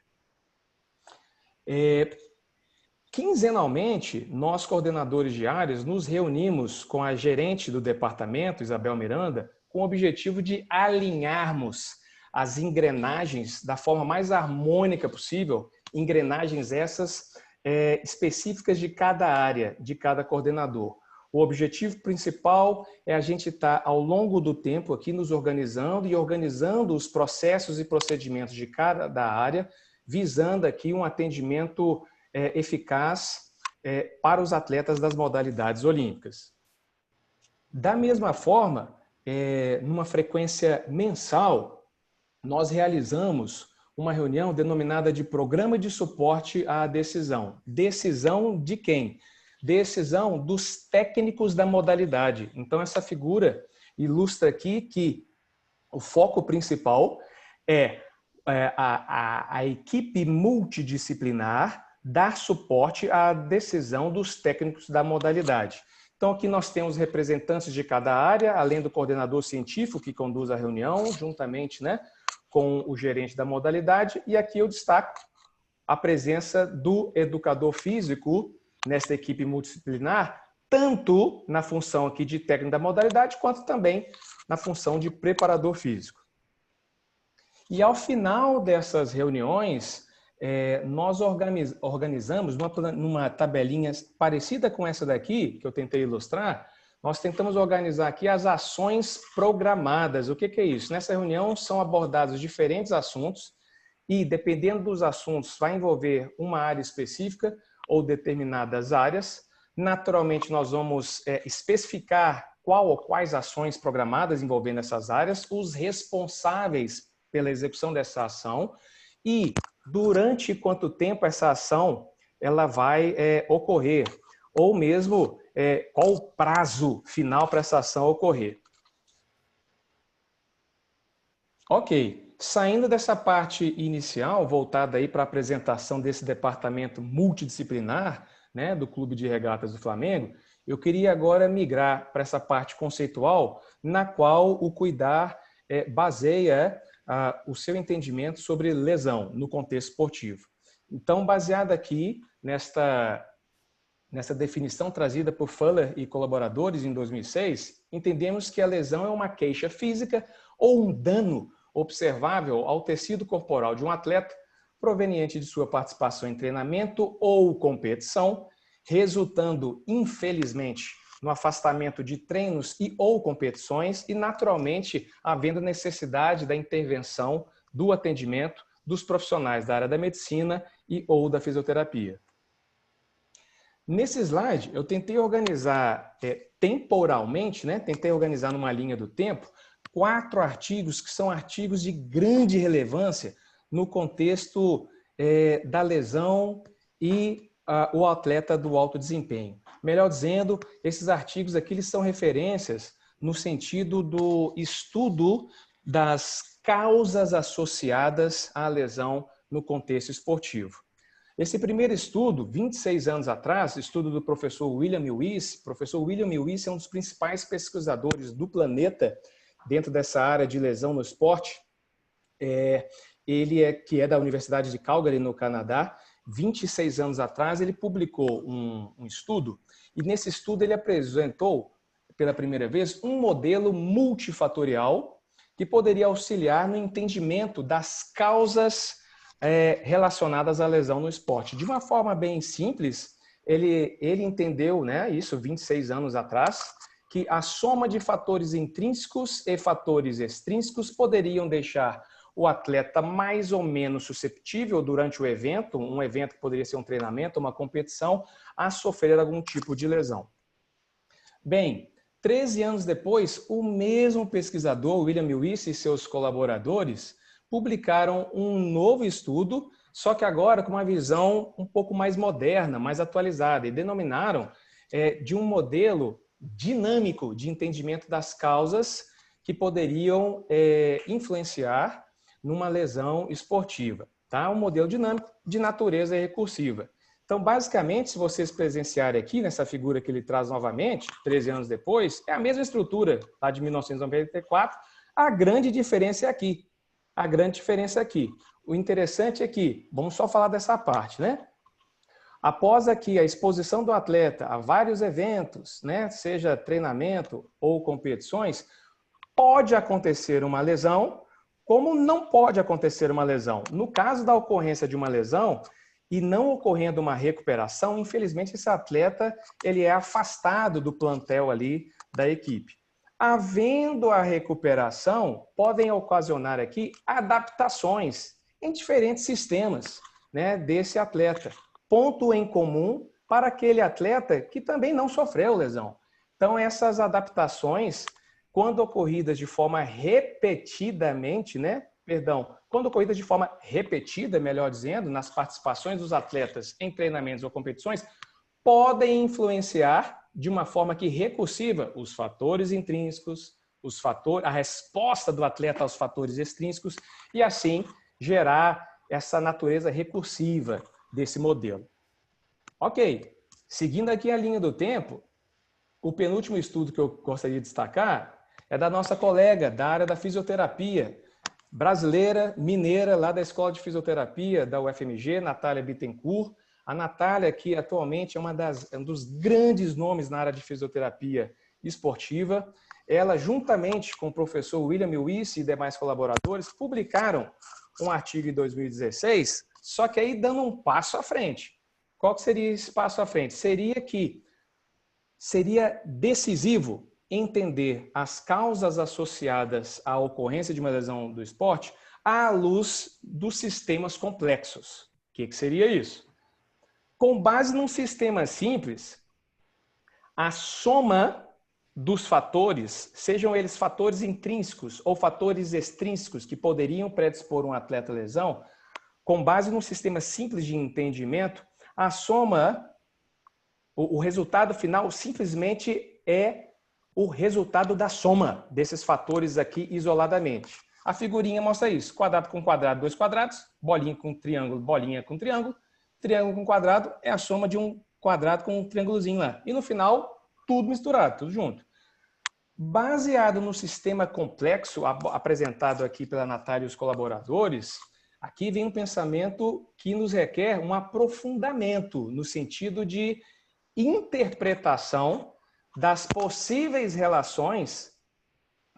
Speaker 3: Quinzenalmente, nós, coordenadores de áreas, nos reunimos com a gerente do departamento, Isabel Miranda, com o objetivo de alinharmos as engrenagens da forma mais harmônica possível, engrenagens essas específicas de cada área, de cada coordenador. O objetivo principal é a gente estar, ao longo do tempo, aqui nos organizando e organizando os processos e procedimentos de cada área, visando aqui um atendimento eficaz para os atletas das modalidades olímpicas. Da mesma forma, numa frequência mensal, nós realizamos uma reunião denominada de Programa de Suporte à Decisão. Decisão de quem? Decisão dos técnicos da modalidade. Então, essa figura ilustra aqui que o foco principal é a equipe multidisciplinar dar suporte à decisão dos técnicos da modalidade. Então, aqui nós temos representantes de cada área, além do coordenador científico que conduz a reunião, juntamente, né, com o gerente da modalidade. E aqui eu destaco a presença do educador físico nesta equipe multidisciplinar, tanto na função aqui de técnico da modalidade, quanto também na função de preparador físico. E ao final dessas reuniões, nós organizamos numa tabelinha parecida com essa daqui, que eu tentei ilustrar, nós tentamos organizar aqui as ações programadas. O que é isso? Nessa reunião são abordados diferentes assuntos e, dependendo dos assuntos, vai envolver uma área específica ou determinadas áreas. Naturalmente, nós vamos especificar qual ou quais ações programadas envolvendo essas áreas, os responsáveis pela execução dessa ação e durante quanto tempo essa ação ela vai ocorrer, ou mesmo qual o prazo final para essa ação ocorrer. Ok. Saindo dessa parte inicial, voltada aí para a apresentação desse departamento multidisciplinar, né, do Clube de Regatas do Flamengo, eu queria agora migrar para essa parte conceitual, na qual o Cuidar baseia o seu entendimento sobre lesão no contexto esportivo. Então, baseado aqui nessa definição trazida por Fuller e colaboradores em 2006, entendemos que a lesão é uma queixa física ou um dano observável ao tecido corporal de um atleta proveniente de sua participação em treinamento ou competição, resultando, infelizmente, no afastamento de treinos e ou competições e, naturalmente, havendo necessidade da intervenção do atendimento dos profissionais da área da medicina e ou da fisioterapia. Nesse slide, eu tentei organizar temporalmente, né? Tentei organizar numa linha do tempo, 4 artigos que são artigos de grande relevância no contexto da lesão e o atleta do alto desempenho. Melhor dizendo, esses artigos aqui eles são referências no sentido do estudo das causas associadas à lesão no contexto esportivo. Esse primeiro estudo, 26 anos atrás, estudo do professor William Lewis. O professor William Lewis é um dos principais pesquisadores do planeta dentro dessa área de lesão no esporte. Ele que é da Universidade de Calgary, no Canadá. 26 anos atrás, ele publicou um estudo, e nesse estudo ele apresentou, pela primeira vez, um modelo multifatorial que poderia auxiliar no entendimento das causas relacionadas à lesão no esporte. De uma forma bem simples, ele entendeu, né, isso 26 anos atrás, que a soma de fatores intrínsecos e fatores extrínsecos poderiam deixar o atleta mais ou menos susceptível durante o evento, um evento que poderia ser um treinamento, uma competição, a sofrer algum tipo de lesão. Bem, 13 anos depois, o mesmo pesquisador, William Lewis, e seus colaboradores publicaram um novo estudo, só que agora com uma visão um pouco mais moderna, mais atualizada, e denominaram de um modelo dinâmico de entendimento das causas que poderiam influenciar numa lesão esportiva. Tá? Um modelo dinâmico de natureza recursiva. Então, basicamente, se vocês presenciarem aqui, nessa figura que ele traz novamente, 13 anos depois, é a mesma estrutura lá de 1994, a grande diferença é aqui. A grande diferença é aqui. O interessante é que, vamos só falar dessa parte, né? Após aqui a exposição do atleta a vários eventos, né, seja treinamento ou competições, pode acontecer uma lesão, como não pode acontecer uma lesão. No caso da ocorrência de uma lesão e não ocorrendo uma recuperação, infelizmente esse atleta ele é afastado do plantel ali da equipe. Havendo a recuperação, podem ocasionar aqui adaptações em diferentes sistemas, né, desse atleta. Ponto em comum para aquele atleta que também não sofreu lesão. Então, essas adaptações, quando ocorridas de forma repetidamente, quando ocorridas de forma repetida, melhor dizendo, nas participações dos atletas em treinamentos ou competições, podem influenciar de uma forma que recursiva os fatores intrínsecos, a resposta do atleta aos fatores extrínsecos e assim gerar essa natureza recursiva desse modelo. Ok, seguindo aqui a linha do tempo, o penúltimo estudo que eu gostaria de destacar é da nossa colega da área da fisioterapia, brasileira, mineira, lá da Escola de Fisioterapia da UFMG, Natália Bittencourt. A Natália, que atualmente é um dos grandes nomes na área de fisioterapia esportiva, ela, juntamente com o professor William Lewis e demais colaboradores, publicaram um artigo em 2016, só que aí dando um passo à frente. Qual que seria esse passo à frente? Seria decisivo entender as causas associadas à ocorrência de uma lesão do esporte à luz dos sistemas complexos. O que seria isso? Com base num sistema simples, a soma dos fatores, sejam eles fatores intrínsecos ou fatores extrínsecos que poderiam predispor um atleta à lesão, com base num sistema simples de entendimento, a soma, o resultado final simplesmente é o resultado da soma desses fatores aqui isoladamente. A figurinha mostra isso. Quadrado com quadrado, dois quadrados. Bolinha com triângulo, bolinha com triângulo. Triângulo com quadrado é a soma de um quadrado com um triângulozinho lá. E no final, tudo misturado, tudo junto. Baseado no sistema complexo apresentado aqui pela Natália e os colaboradores, aqui vem um pensamento que nos requer um aprofundamento no sentido de interpretação das possíveis relações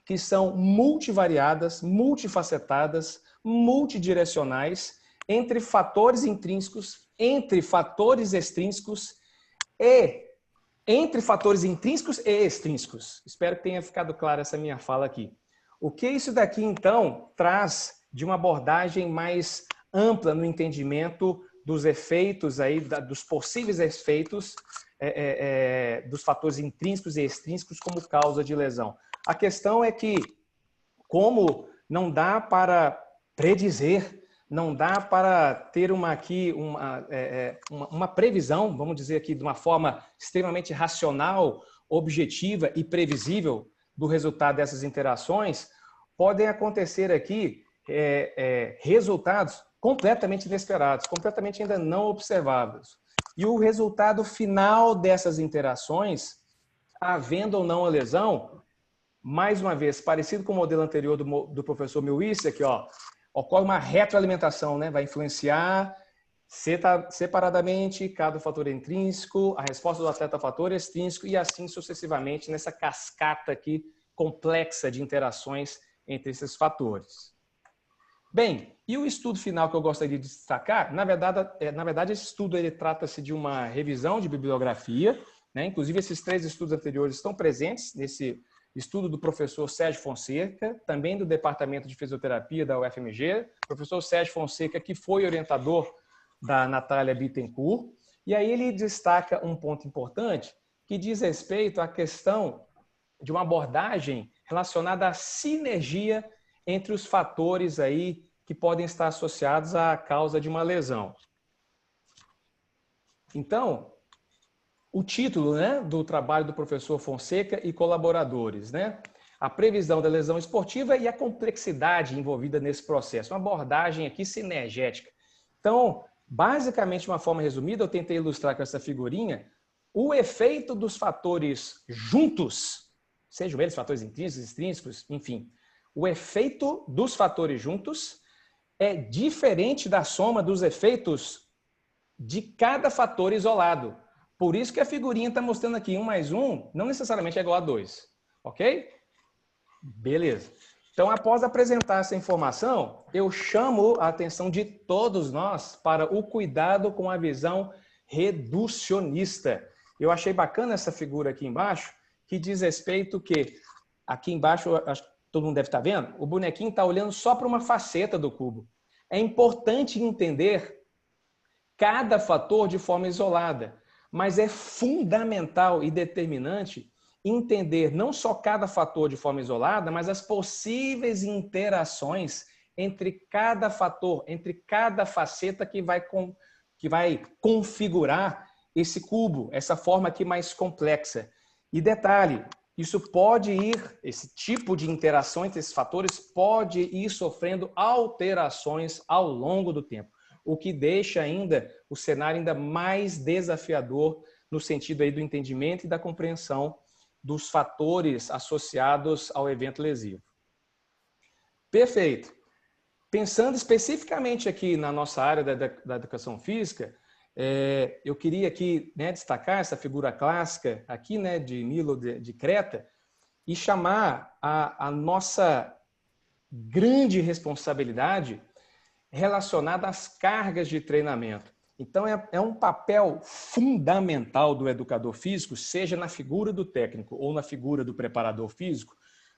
Speaker 3: que são multivariadas, multifacetadas, multidirecionais entre fatores intrínsecos, entre fatores extrínsecos e entre fatores intrínsecos e extrínsecos. Espero que tenha ficado clara essa minha fala aqui. O que isso daqui, então, traz de uma abordagem mais ampla no entendimento dos efeitos, aí, dos possíveis efeitos dos fatores intrínsecos e extrínsecos como causa de lesão. A questão é que, como não dá para predizer, não dá para ter uma previsão, vamos dizer aqui, de uma forma extremamente racional, objetiva e previsível do resultado dessas interações, podem acontecer aqui resultados completamente inesperados, completamente ainda não observáveis. E o resultado final dessas interações, havendo ou não a lesão, mais uma vez, parecido com o modelo anterior do professor Lewis, aqui, ó, ocorre uma retroalimentação, né? Vai influenciar separadamente, cada fator intrínseco, a resposta do atleta ao fator extrínseco e assim sucessivamente nessa cascata aqui complexa de interações entre esses fatores. Bem, e o estudo final que eu gostaria de destacar, na verdade esse estudo ele trata-se de uma revisão de bibliografia, né? Inclusive esses 3 estudos anteriores estão presentes nesse estudo do professor Sérgio Fonseca, também do Departamento de Fisioterapia da UFMG, professor Sérgio Fonseca que foi orientador da Natália Bittencourt, e aí ele destaca um ponto importante que diz respeito à questão de uma abordagem relacionada à sinergia entre os fatores aí que podem estar associados à causa de uma lesão. Então, o título, né, do trabalho do professor Fonseca e colaboradores, né? A previsão da lesão esportiva e a complexidade envolvida nesse processo. Uma abordagem aqui sinergética. Então, basicamente, de uma forma resumida, eu tentei ilustrar com essa figurinha o efeito dos fatores juntos, sejam eles fatores intrínsecos, extrínsecos, enfim. O efeito dos fatores juntos é diferente da soma dos efeitos de cada fator isolado. Por isso que a figurinha está mostrando aqui 1 mais 1 não necessariamente é igual a 2. Ok? Beleza. Então, após apresentar essa informação, eu chamo a atenção de todos nós para o cuidado com a visão reducionista. Eu achei bacana essa figura aqui embaixo, que diz respeito que, aqui embaixo, acho que todo mundo deve estar vendo, o bonequinho está olhando só para uma faceta do cubo. É importante entender cada fator de forma isolada, mas é fundamental e determinante entender não só cada fator de forma isolada, mas as possíveis interações entre cada fator, entre cada faceta que vai configurar esse cubo, essa forma aqui mais complexa. E detalhe, esse tipo de interação entre esses fatores pode ir sofrendo alterações ao longo do tempo, o que deixa ainda o cenário ainda mais desafiador no sentido aí do entendimento e da compreensão dos fatores associados ao evento lesivo. Perfeito. Pensando especificamente aqui na nossa área da educação física, eu queria aqui, né, destacar essa figura clássica aqui, né, de Milo de Creta e chamar a nossa grande responsabilidade relacionada às cargas de treinamento. Então, é um papel fundamental do educador físico, seja na figura do técnico ou na figura do preparador físico,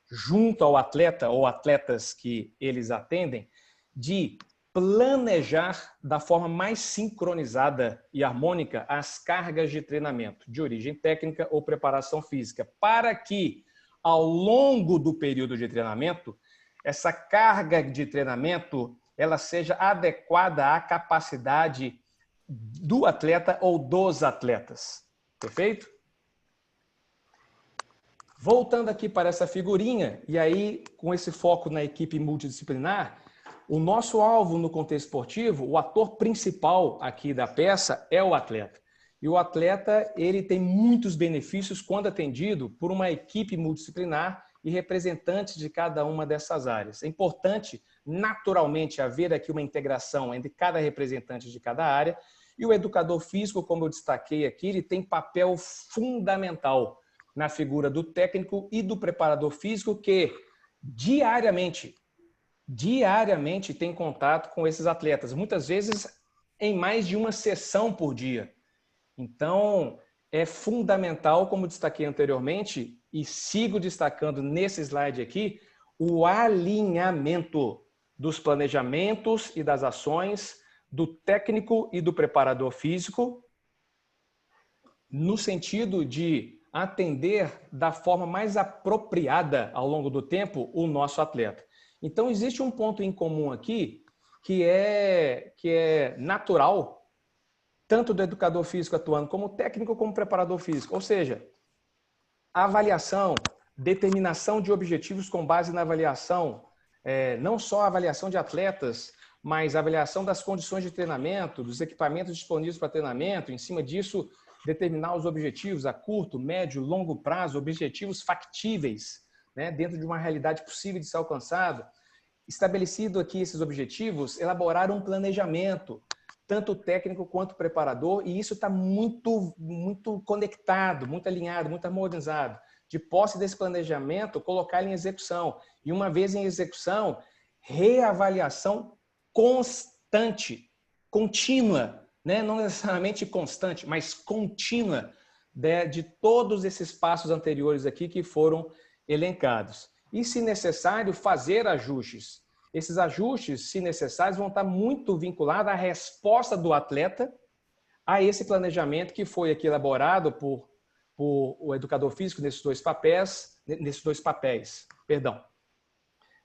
Speaker 3: junto ao atleta ou atletas que eles atendem, de planejar da forma mais sincronizada e harmônica as cargas de treinamento de origem técnica ou preparação física, para que, ao longo do período de treinamento, essa carga de treinamento ela seja adequada à capacidade do atleta ou dos atletas. Perfeito? Voltando aqui para essa figurinha, e aí com esse foco na equipe multidisciplinar, o nosso alvo no contexto esportivo, o ator principal aqui da peça é o atleta. E o atleta, ele tem muitos benefícios quando atendido por uma equipe multidisciplinar e representantes de cada uma dessas áreas. É importante, naturalmente, haver aqui uma integração entre cada representante de cada área, e o educador físico, como eu destaquei aqui, ele tem papel fundamental na figura do técnico e do preparador físico que diariamente tem contato com esses atletas, muitas vezes em mais de uma sessão por dia. Então, é fundamental, como destaquei anteriormente, e sigo destacando nesse slide aqui, o alinhamento dos planejamentos e das ações do técnico e do preparador físico, no sentido de atender da forma mais apropriada ao longo do tempo o nosso atleta. Então, existe um ponto em comum aqui que é natural, tanto do educador físico atuando como técnico, como preparador físico. Ou seja, a avaliação, determinação de objetivos com base na avaliação, não só a avaliação de atletas, mas a avaliação das condições de treinamento, dos equipamentos disponíveis para treinamento, em cima disso, determinar os objetivos a curto, médio, longo prazo, objetivos factíveis, né, dentro de uma realidade possível de ser alcançado. Estabelecido aqui esses objetivos, elaborar um planejamento tanto o técnico quanto o preparador, e isso está muito conectado, muito alinhado, muito harmonizado. De posse desse planejamento, colocar ele em execução. E uma vez em execução, reavaliação constante, contínua, né? Não necessariamente constante, mas contínua, de todos esses passos anteriores aqui que foram elencados. E, se necessário, fazer ajustes. Esses ajustes, se necessários, vão estar muito vinculados à resposta do atleta a esse planejamento que foi aqui elaborado por o educador físico nesses dois papéis. Perdão.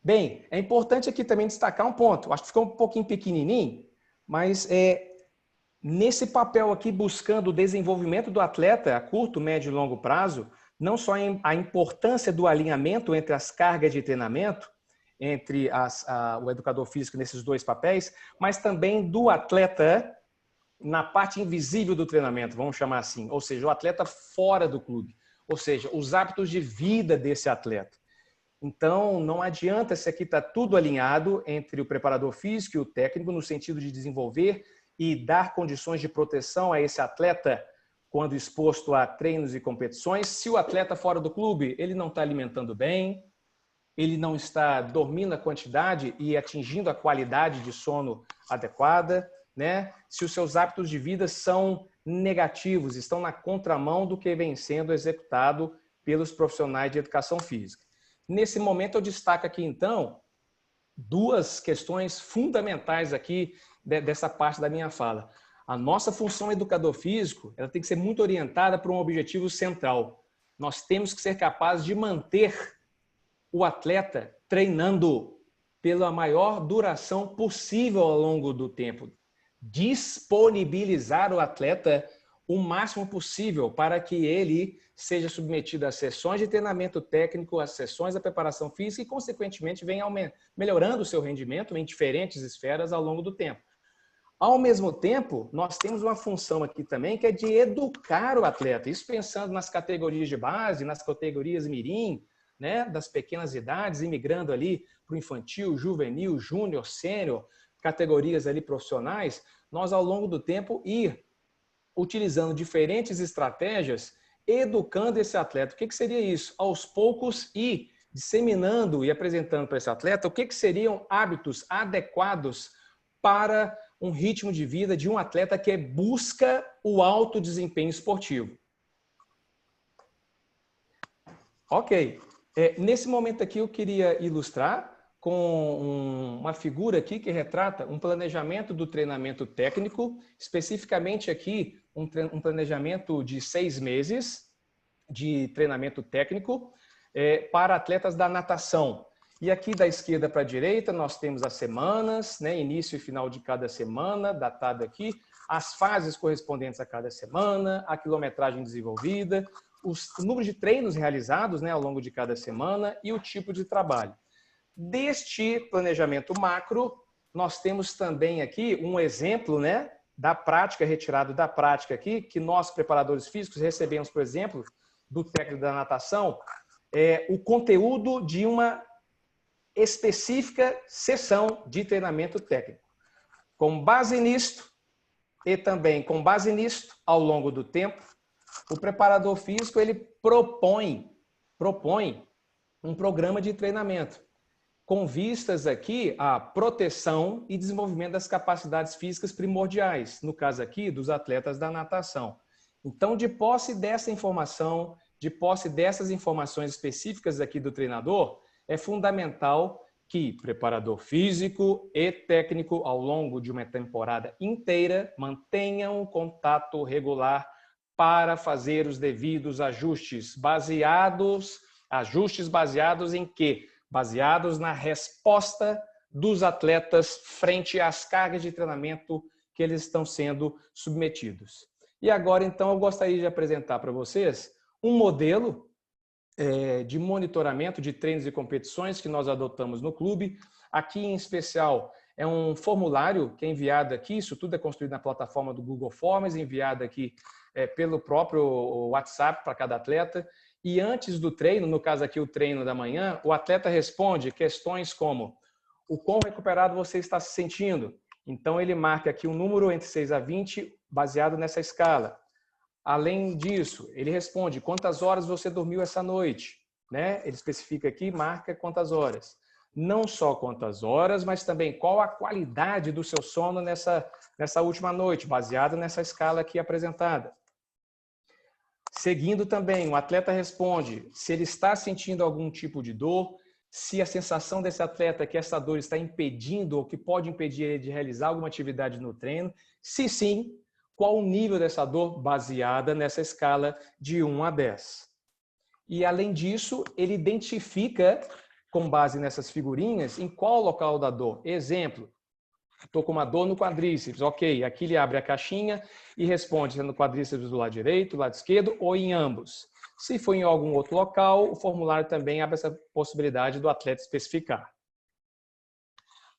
Speaker 3: Bem, é importante aqui também destacar um ponto. Acho que ficou um pouquinho pequenininho, mas nesse papel aqui, buscando o desenvolvimento do atleta a curto, médio e longo prazo, não só a importância do alinhamento entre as cargas de treinamento, entre o educador físico nesses dois papéis, mas também do atleta na parte invisível do treinamento, vamos chamar assim, ou seja, o atleta fora do clube, ou seja, os hábitos de vida desse atleta. Então, não adianta se aqui está tudo alinhado entre o preparador físico e o técnico no sentido de desenvolver e dar condições de proteção a esse atleta quando exposto a treinos e competições. Se o atleta fora do clube, ele não está alimentando bem, ele não está dormindo a quantidade e atingindo a qualidade de sono adequada, né? Se os seus hábitos de vida são negativos, estão na contramão do que vem sendo executado pelos profissionais de educação física. Nesse momento, eu destaco aqui, então, duas questões fundamentais aqui dessa parte da minha fala. A nossa função educador físico, ela tem que ser muito orientada para um objetivo central. Nós temos que ser capazes de manter o atleta treinando pela maior duração possível ao longo do tempo. Disponibilizar o atleta o máximo possível para que ele seja submetido a sessões de treinamento técnico, a sessões da preparação física e, consequentemente, venha melhorando o seu rendimento em diferentes esferas ao longo do tempo. Ao mesmo tempo, nós temos uma função aqui também que é de educar o atleta. Isso pensando nas categorias de base, nas categorias mirim, né, das pequenas idades, imigrando ali para o infantil, juvenil, júnior, sênior, categorias ali profissionais, nós ao longo do tempo ir utilizando diferentes estratégias, educando esse atleta. O que seria isso? Aos poucos ir disseminando e apresentando para esse atleta o que seriam hábitos adequados para um ritmo de vida de um atleta que busca o alto desempenho esportivo. Ok. Nesse momento aqui eu queria ilustrar com uma figura aqui que retrata um planejamento do treinamento técnico, especificamente aqui um planejamento de 6 meses de treinamento técnico para atletas da natação. E aqui da esquerda para a direita nós temos as semanas, né, início e final de cada semana, datado aqui, as fases correspondentes a cada semana, a quilometragem desenvolvida, o número de treinos realizados, né, ao longo de cada semana e o tipo de trabalho. Deste planejamento macro, nós temos também aqui um exemplo, né, da prática, retirado da prática aqui, que nós, preparadores físicos, recebemos, por exemplo, do técnico da natação, o conteúdo de uma específica sessão de treinamento técnico. Com base nisto, e também com base nisto, ao longo do tempo, o preparador físico ele propõe um programa de treinamento com vistas aqui à proteção e desenvolvimento das capacidades físicas primordiais, no caso aqui dos atletas da natação. Então, de posse dessa informação, de posse dessas informações específicas aqui do treinador, é fundamental que preparador físico e técnico, ao longo de uma temporada inteira, mantenham contato regular para fazer os devidos ajustes. Ajustes baseados em quê? Baseados na resposta dos atletas frente às cargas de treinamento que eles estão sendo submetidos. E agora, então, eu gostaria de apresentar para vocês um modelo de monitoramento de treinos e competições que nós adotamos no clube. Aqui, em especial, é um formulário que é enviado aqui, isso tudo é construído na plataforma do Google Forms, enviado aqui pelo próprio WhatsApp para cada atleta. E antes do treino, no caso aqui o treino da manhã, o atleta responde questões como: o quão recuperado você está se sentindo? Então, ele marca aqui um número entre 6 a 20, baseado nessa escala. Além disso, ele responde quantas horas você dormiu essa noite, né? Ele especifica aqui, marca quantas horas. Não só quantas horas, mas também qual a qualidade do seu sono nessa última noite, baseada nessa escala aqui apresentada. Seguindo também, o atleta responde se ele está sentindo algum tipo de dor, se a sensação desse atleta é que essa dor está impedindo ou que pode impedir ele de realizar alguma atividade no treino. Se sim, qual o nível dessa dor baseada nessa escala de 1 a 10. E, além disso, ele identifica, com base nessas figurinhas, em qual local da dor. Exemplo, estou com uma dor no quadríceps. Ok, aqui ele abre a caixinha e responde se é no quadríceps do lado direito, do lado esquerdo ou em ambos. Se for em algum outro local, o formulário também abre essa possibilidade do atleta especificar.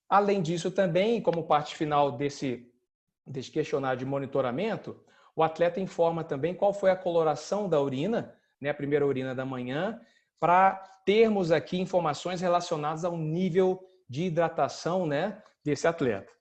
Speaker 3: Além disso também, como parte final desse questionário de monitoramento, o atleta informa também qual foi a coloração da urina, né, a primeira urina da manhã, para termos aqui informações relacionadas ao nível de hidratação, né, desse atleta.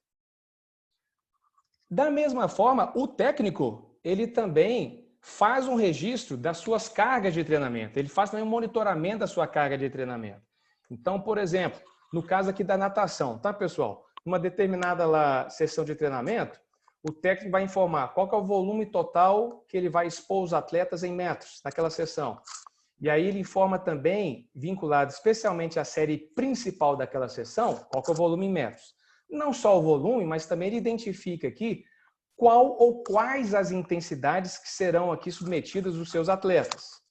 Speaker 3: Da mesma forma, o técnico, ele também faz um registro das suas cargas de treinamento. Ele faz também um monitoramento da sua carga de treinamento. Então, por exemplo, no caso aqui da natação, tá, pessoal? Numa determinada sessão de treinamento, o técnico vai informar qual que é o volume total que ele vai expor os atletas em metros naquela sessão. E aí ele informa também, vinculado especialmente à série principal daquela sessão, qual que é o volume em metros. Não só o volume, mas também ele identifica aqui qual ou quais as intensidades que serão aqui submetidas os seus atletas.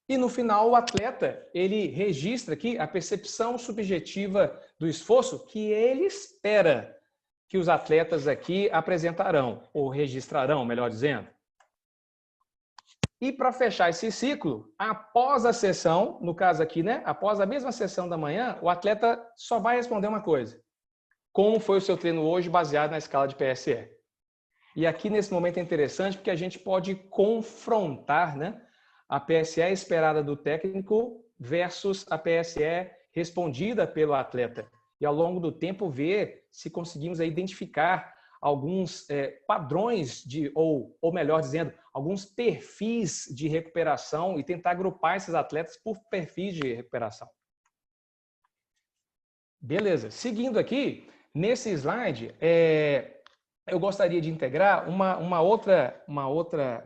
Speaker 3: E no final o atleta, ele registra aqui a percepção subjetiva do esforço que ele espera que os atletas aqui apresentarão, ou registrarão, melhor dizendo. E para fechar esse ciclo, após a sessão, no caso aqui, né, após a mesma sessão da manhã, o atleta só vai responder uma coisa: como foi o seu treino hoje baseado na escala de PSE? E aqui nesse momento é interessante porque a gente pode confrontar, né, a PSE esperada do técnico versus a PSE respondida pelo atleta. E ao longo do tempo ver se conseguimos aí identificar alguns padrões ou melhor dizendo, alguns perfis de recuperação e tentar agrupar esses atletas por perfis de recuperação. Beleza, seguindo aqui, nesse slide, eu gostaria de integrar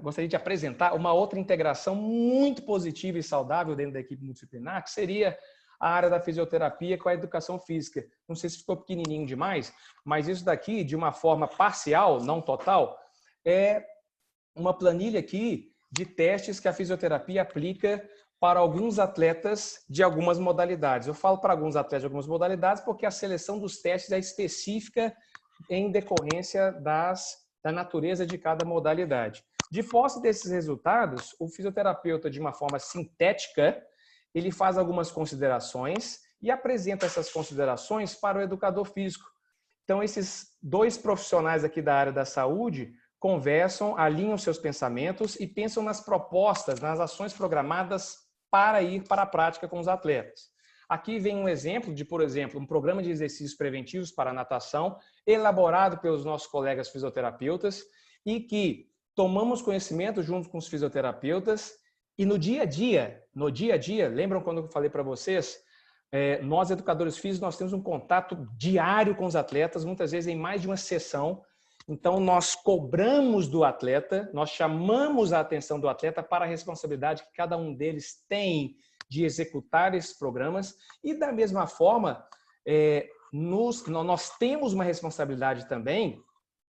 Speaker 3: gostaria de apresentar uma outra integração muito positiva e saudável dentro da equipe multidisciplinar, que seria a área da fisioterapia com a educação física. Não sei se ficou pequenininho demais, mas isso daqui, de uma forma parcial, não total, é uma planilha aqui de testes que a fisioterapia aplica para alguns atletas de algumas modalidades. Eu falo para alguns atletas de algumas modalidades porque a seleção dos testes é específica em decorrência da natureza de cada modalidade. De posse desses resultados, o fisioterapeuta, de uma forma sintética, ele faz algumas considerações e apresenta essas considerações para o educador físico. Então, esses dois profissionais aqui da área da saúde conversam, alinham seus pensamentos e pensam nas propostas, nas ações programadas para ir para a prática com os atletas. Aqui vem um exemplo de, por exemplo, um programa de exercícios preventivos para a natação, elaborado pelos nossos colegas fisioterapeutas e que tomamos conhecimento junto com os fisioterapeutas e no dia a dia, lembram quando eu falei para vocês? Nós, educadores físicos, nós temos um contato diário com os atletas, muitas vezes em mais de uma sessão. Então, nós cobramos do atleta, nós chamamos a atenção do atleta para a responsabilidade que cada um deles tem de executar esses programas e, da mesma forma, nós temos uma responsabilidade também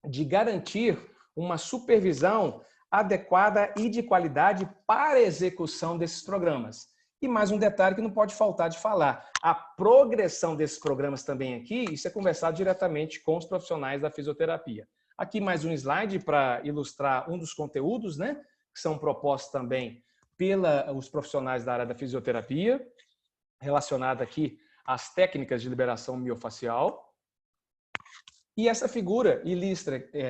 Speaker 3: de garantir uma supervisão adequada e de qualidade para a execução desses programas. E mais um detalhe que não pode faltar de falar, a progressão desses programas também aqui, isso é conversado diretamente com os profissionais da fisioterapia. Aqui mais um slide para ilustrar um dos conteúdos, né, que são propostos também pelos profissionais da área da fisioterapia, relacionado aqui às técnicas de liberação miofacial. E essa figura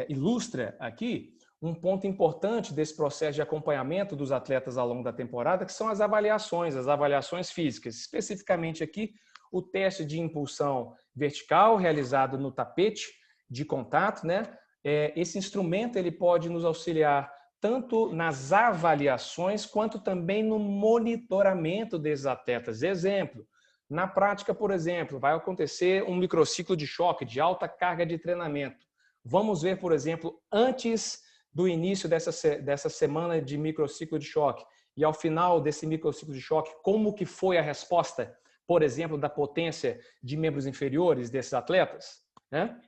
Speaker 3: ilustra aqui um ponto importante desse processo de acompanhamento dos atletas ao longo da temporada, que são as avaliações físicas. Especificamente aqui, o teste de impulsão vertical realizado no tapete de contato, né? Esse instrumento ele pode nos auxiliar tanto nas avaliações quanto também no monitoramento desses atletas. Exemplo, na prática, por exemplo, vai acontecer um microciclo de choque de alta carga de treinamento. Vamos ver, por exemplo, antes do início dessa semana de microciclo de choque e ao final desse microciclo de choque, como que foi a resposta, por exemplo, da potência de membros inferiores desses atletas, né?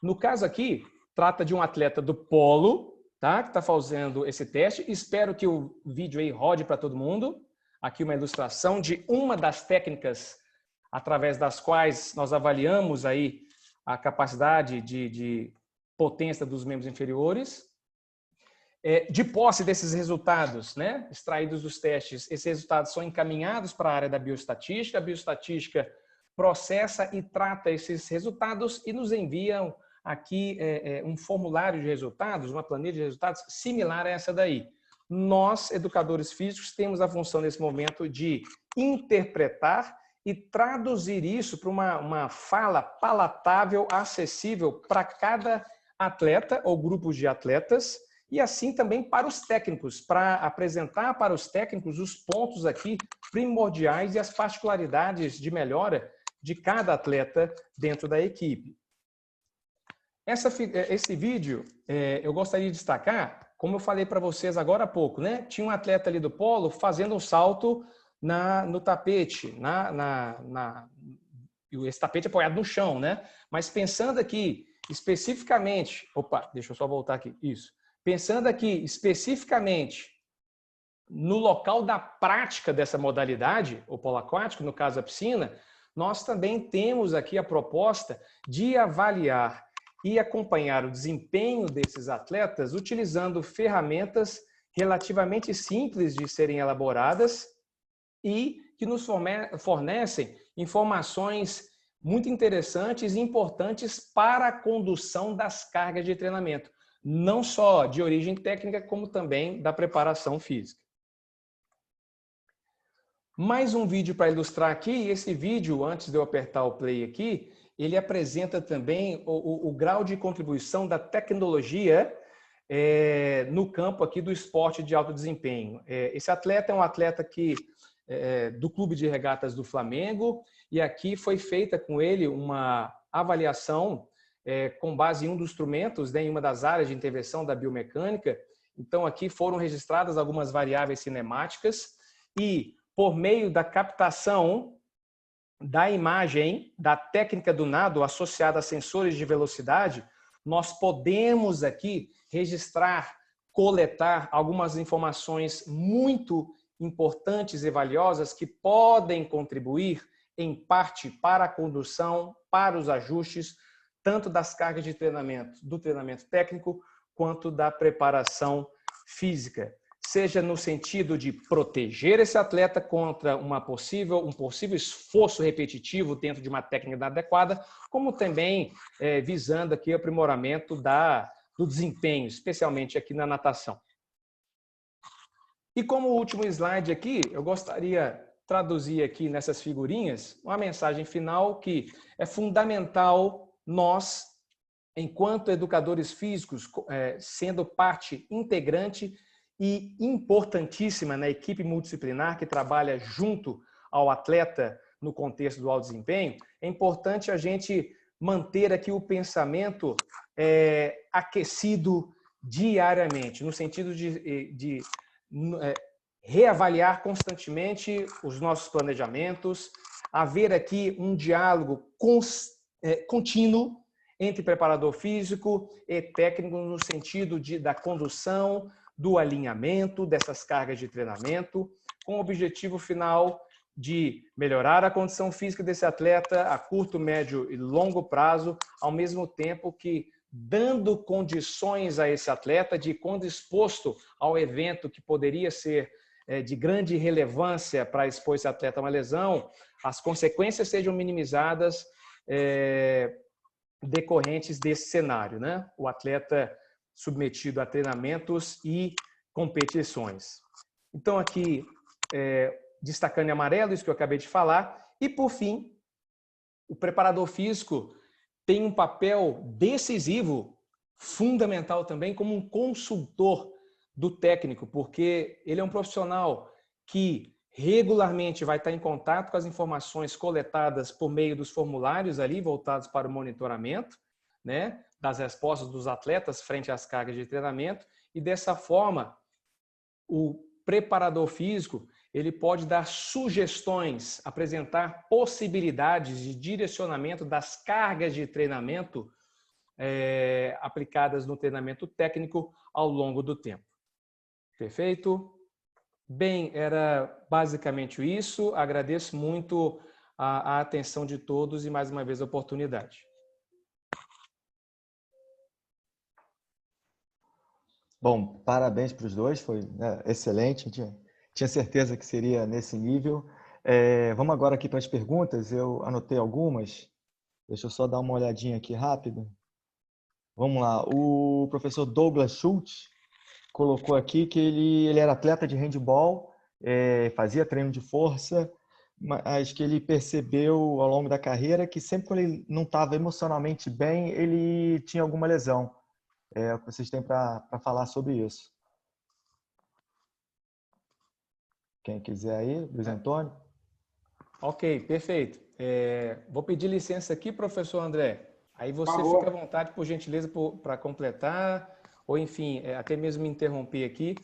Speaker 3: No caso aqui, trata de um atleta do polo, tá? Que está fazendo esse teste. Espero que o vídeo aí rode para todo mundo. Aqui uma ilustração de uma das técnicas através das quais nós avaliamos aí a capacidade de potência dos membros inferiores. De posse desses resultados, né, extraídos dos testes, esses resultados são encaminhados para a área da bioestatística. A bioestatística processa e trata esses resultados e nos enviam aqui um formulário de resultados, uma planilha de resultados similar a essa daí. Nós, educadores físicos, temos a função nesse momento de interpretar e traduzir isso para uma fala palatável, acessível para cada atleta ou grupos de atletas e assim também para os técnicos, para apresentar para os técnicos os pontos aqui primordiais e as particularidades de melhora de cada atleta dentro da equipe. Esse vídeo eu gostaria de destacar, como eu falei para vocês agora há pouco, né? Tinha um atleta ali do polo fazendo um salto no tapete, esse tapete apoiado no chão, né? Mas pensando aqui especificamente, deixa eu só voltar aqui, isso. Pensando aqui especificamente no local da prática dessa modalidade, o polo aquático, no caso a piscina, nós também temos aqui a proposta de avaliar e acompanhar o desempenho desses atletas utilizando ferramentas relativamente simples de serem elaboradas e que nos fornecem informações muito interessantes e importantes para a condução das cargas de treinamento, não só de origem técnica, como também da preparação física. Mais um vídeo para ilustrar aqui. Esse vídeo, antes de eu apertar o play aqui, ele apresenta também o grau de contribuição da tecnologia no campo aqui do esporte de alto desempenho. Esse atleta é um atleta do Clube de Regatas do Flamengo e aqui foi feita com ele uma avaliação com base em um dos instrumentos, em uma das áreas de intervenção da biomecânica. Então aqui foram registradas algumas variáveis cinemáticas e por meio da captação da imagem da técnica do nado associada a sensores de velocidade, nós podemos aqui registrar, coletar algumas informações muito importantes e valiosas que podem contribuir em parte para a condução, para os ajustes, tanto das cargas de treinamento, do treinamento técnico, quanto da preparação física. Seja no sentido de proteger esse atleta contra um possível esforço repetitivo dentro de uma técnica adequada, como também visando aqui o aprimoramento do desempenho, especialmente aqui na natação. E como último slide aqui, eu gostaria de traduzir aqui nessas figurinhas uma mensagem final que é fundamental nós, enquanto educadores físicos, sendo parte integrante e importantíssima na equipe multidisciplinar que trabalha junto ao atleta no contexto do alto desempenho, é importante a gente manter aqui o pensamento aquecido diariamente, no sentido de reavaliar constantemente os nossos planejamentos, haver aqui um diálogo contínuo entre preparador físico e técnico no sentido da condução, do alinhamento dessas cargas de treinamento, com o objetivo final de melhorar a condição física desse atleta a curto, médio e longo prazo, ao mesmo tempo que dando condições a esse atleta de, quando exposto ao evento que poderia ser de grande relevância para expor esse atleta a uma lesão, as consequências sejam minimizadas decorrentes desse cenário, né? O atleta submetido a treinamentos e competições. Então aqui, destacando em amarelo isso que eu acabei de falar. E por fim, o preparador físico tem um papel decisivo, fundamental também, como um consultor do técnico, porque ele é um profissional que regularmente vai estar em contato com as informações coletadas por meio dos formulários ali voltados para o monitoramento, né, das respostas dos atletas frente às cargas de treinamento, e dessa forma o preparador físico ele pode dar sugestões, apresentar possibilidades de direcionamento das cargas de treinamento aplicadas no treinamento técnico ao longo do tempo. Perfeito? Bem, era basicamente isso. Agradeço muito a atenção de todos e mais uma vez a oportunidade.
Speaker 1: Bom, parabéns para os dois, foi excelente. Tinha certeza que seria nesse nível. Vamos agora aqui para as perguntas. Eu anotei algumas. Deixa eu só dar uma olhadinha aqui rápido. Vamos lá. O professor Douglas Schultz colocou aqui que ele era atleta de handebol, fazia treino de força, mas que ele percebeu ao longo da carreira que sempre quando ele não estava emocionalmente bem, ele tinha alguma lesão. O que vocês têm para falar sobre isso? Quem quiser aí, Luiz Antônio?
Speaker 3: Ok, perfeito. Vou pedir licença aqui, professor André. Aí você fica à vontade, por gentileza, para completar, ou enfim, até mesmo me interromper aqui.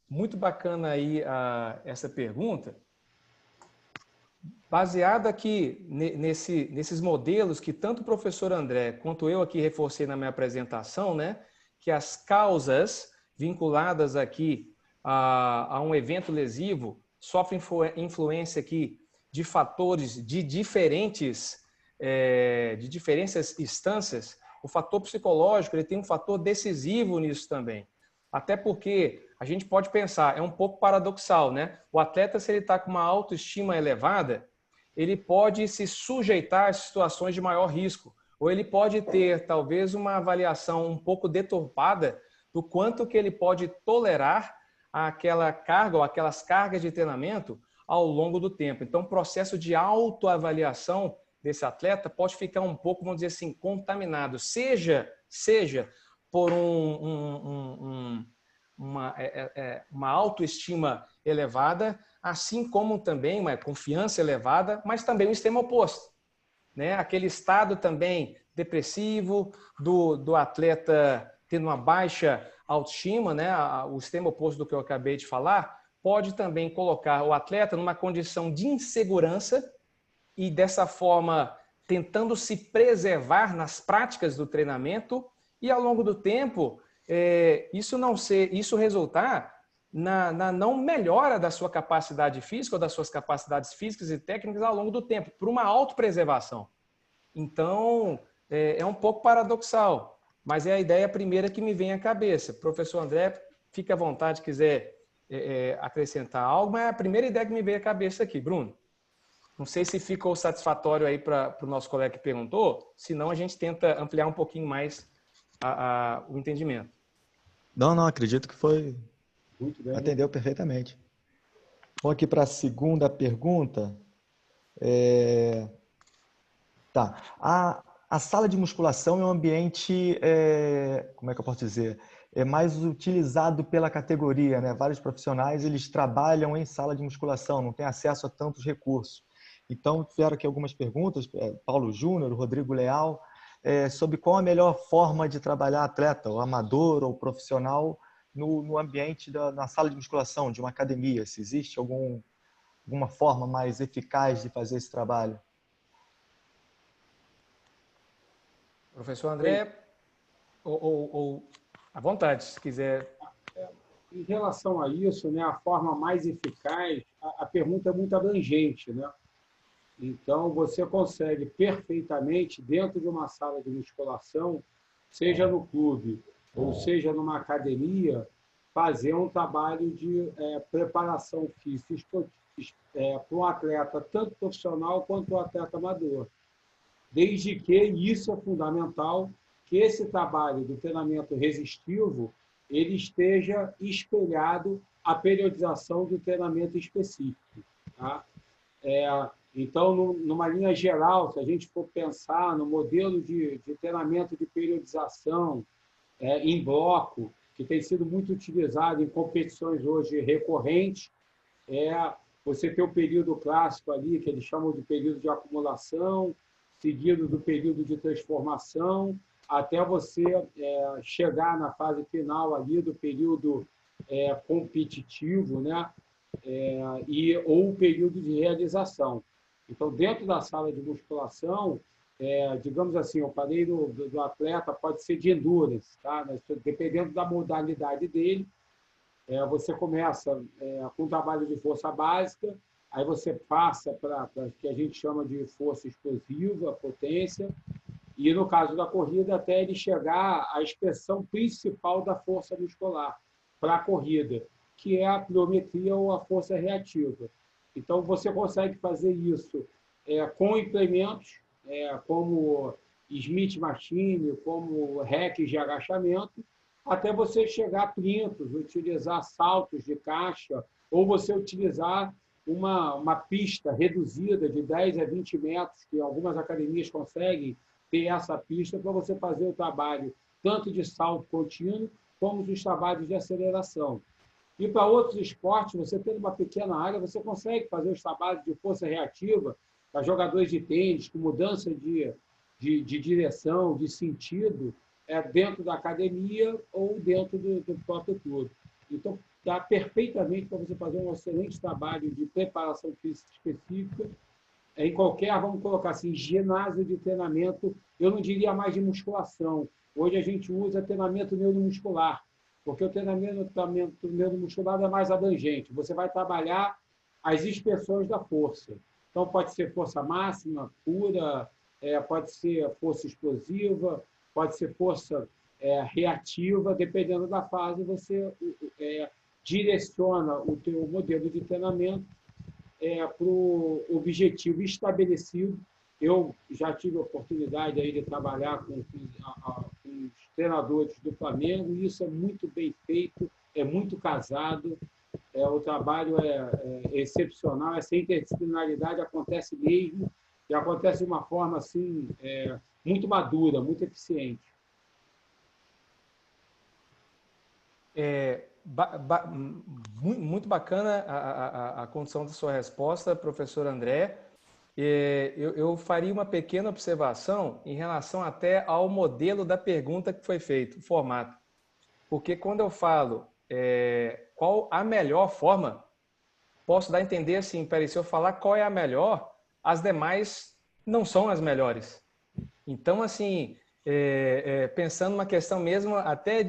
Speaker 3: Muito bacana aí essa pergunta, baseada aqui nesses modelos que tanto o professor André quanto eu aqui reforcei na minha apresentação, né, que as causas vinculadas aqui a um evento lesivo sofrem influência aqui de fatores de diferentes instâncias. O fator psicológico ele tem um fator decisivo nisso também. Até porque a gente pode pensar, é um pouco paradoxal, né? O atleta, se ele está com uma autoestima elevada, ele pode se sujeitar a situações de maior risco, ou ele pode ter talvez uma avaliação um pouco deturpada do quanto que ele pode tolerar aquela carga ou aquelas cargas de treinamento ao longo do tempo. Então, o processo de autoavaliação desse atleta pode ficar um pouco, vamos dizer assim, contaminado, seja por uma autoestima elevada, assim como também uma confiança elevada, mas também o extremo oposto, né? Aquele estado também depressivo do atleta tendo uma baixa autoestima, né? O extremo oposto do que eu acabei de falar, pode também colocar o atleta numa condição de insegurança e dessa forma tentando se preservar nas práticas do treinamento e ao longo do tempo isso resultar na não melhora da sua capacidade física ou das suas capacidades físicas e técnicas ao longo do tempo, por uma autopreservação. Então, é um pouco paradoxal, mas é a ideia primeira que me vem à cabeça. Professor André, fique à vontade, quiser acrescentar algo, mas é a primeira ideia que me veio à cabeça aqui. Bruno, não sei se ficou satisfatório aí para o nosso colega que perguntou, senão a gente tenta ampliar um pouquinho mais o entendimento.
Speaker 1: Não, acredito que foi... Muito bem. Atendeu perfeitamente. Vamos aqui para a segunda pergunta. Tá. A sala de musculação é um ambiente, como é que eu posso dizer? É mais utilizado pela categoria, né? Vários profissionais, eles trabalham em sala de musculação, não têm acesso a tantos recursos. Então, tiveram aqui algumas perguntas, Paulo Júnior, Rodrigo Leal, sobre qual a melhor forma de trabalhar atleta, o amador ou profissional, no ambiente na sala de musculação, de uma academia. Se existe alguma forma mais eficaz de fazer esse trabalho?
Speaker 3: Professor André, ou à vontade, se quiser.
Speaker 2: Em relação a isso, né, a forma mais eficaz, a pergunta é muito abrangente, né? Então, você consegue perfeitamente, dentro de uma sala de musculação, seja no clube ou seja numa academia, fazer um trabalho de preparação física para um atleta, tanto profissional quanto um atleta amador. Desde que isso é fundamental, que esse trabalho do treinamento resistivo ele esteja espelhado à periodização do treinamento específico. Tá? Então, numa linha geral, se a gente for pensar no modelo de treinamento de periodização em bloco, que tem sido muito utilizado em competições hoje recorrentes, você ter o período clássico ali, que eles chamam de período de acumulação, seguido do período de transformação, até você chegar na fase final ali do período competitivo, né? Ou o período de realização. Então, dentro da sala de musculação, digamos assim, eu falei do atleta, pode ser de endurance, tá? Dependendo da modalidade dele, você começa com um trabalho de força básica, aí você passa para o que a gente chama de força explosiva, potência, e no caso da corrida, até ele chegar à expressão principal da força muscular para a corrida, que é a pliometria ou a força reativa. Então, você consegue fazer isso com implementos, como Smith Machine, como racks de agachamento, até você chegar a plintos, utilizar saltos de caixa, ou você utilizar uma pista reduzida de 10 a 20 metros, que algumas academias conseguem ter essa pista para você fazer o trabalho tanto de salto contínuo, como os trabalhos de aceleração. E para outros esportes, você tendo uma pequena área, você consegue fazer os trabalhos de força reativa para jogadores de tênis, com mudança de direção, de sentido, dentro da academia ou dentro do próprio clube. Então, dá perfeitamente para você fazer um excelente trabalho de preparação física específica em qualquer, vamos colocar assim, ginásio de treinamento, eu não diria mais de musculação. Hoje a gente usa treinamento neuromuscular, porque o treinamento neuromuscular é mais abrangente. Você vai trabalhar as expressões da força. Então, pode ser força máxima, pura, pode ser força explosiva, pode ser força reativa, dependendo da fase, você direciona o teu modelo de treinamento para o objetivo estabelecido. Eu já tive a oportunidade aí de trabalhar com os treinadores do Flamengo, e isso é muito bem feito, é muito casado, o trabalho é excepcional, essa interdisciplinaridade acontece mesmo, e acontece de uma forma assim, muito madura, muito eficiente.
Speaker 3: Muito bacana a condição da sua resposta, professor André. Eu faria uma pequena observação em relação até ao modelo da pergunta que foi feito, o formato. Porque quando eu falo qual a melhor forma, posso dar a entender assim, peraí, se eu falar qual é a melhor, as demais não são as melhores. Então, assim, pensando numa questão mesmo até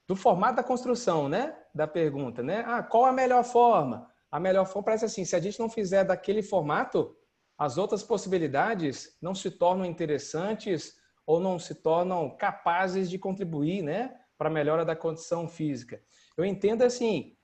Speaker 3: do formato da construção, né? Da pergunta, né? Qual a melhor forma? A melhor forma parece assim, se a gente não fizer daquele formato, as outras possibilidades não se tornam interessantes ou não se tornam capazes de contribuir, né, para a melhora da condição física. Eu entendo assim,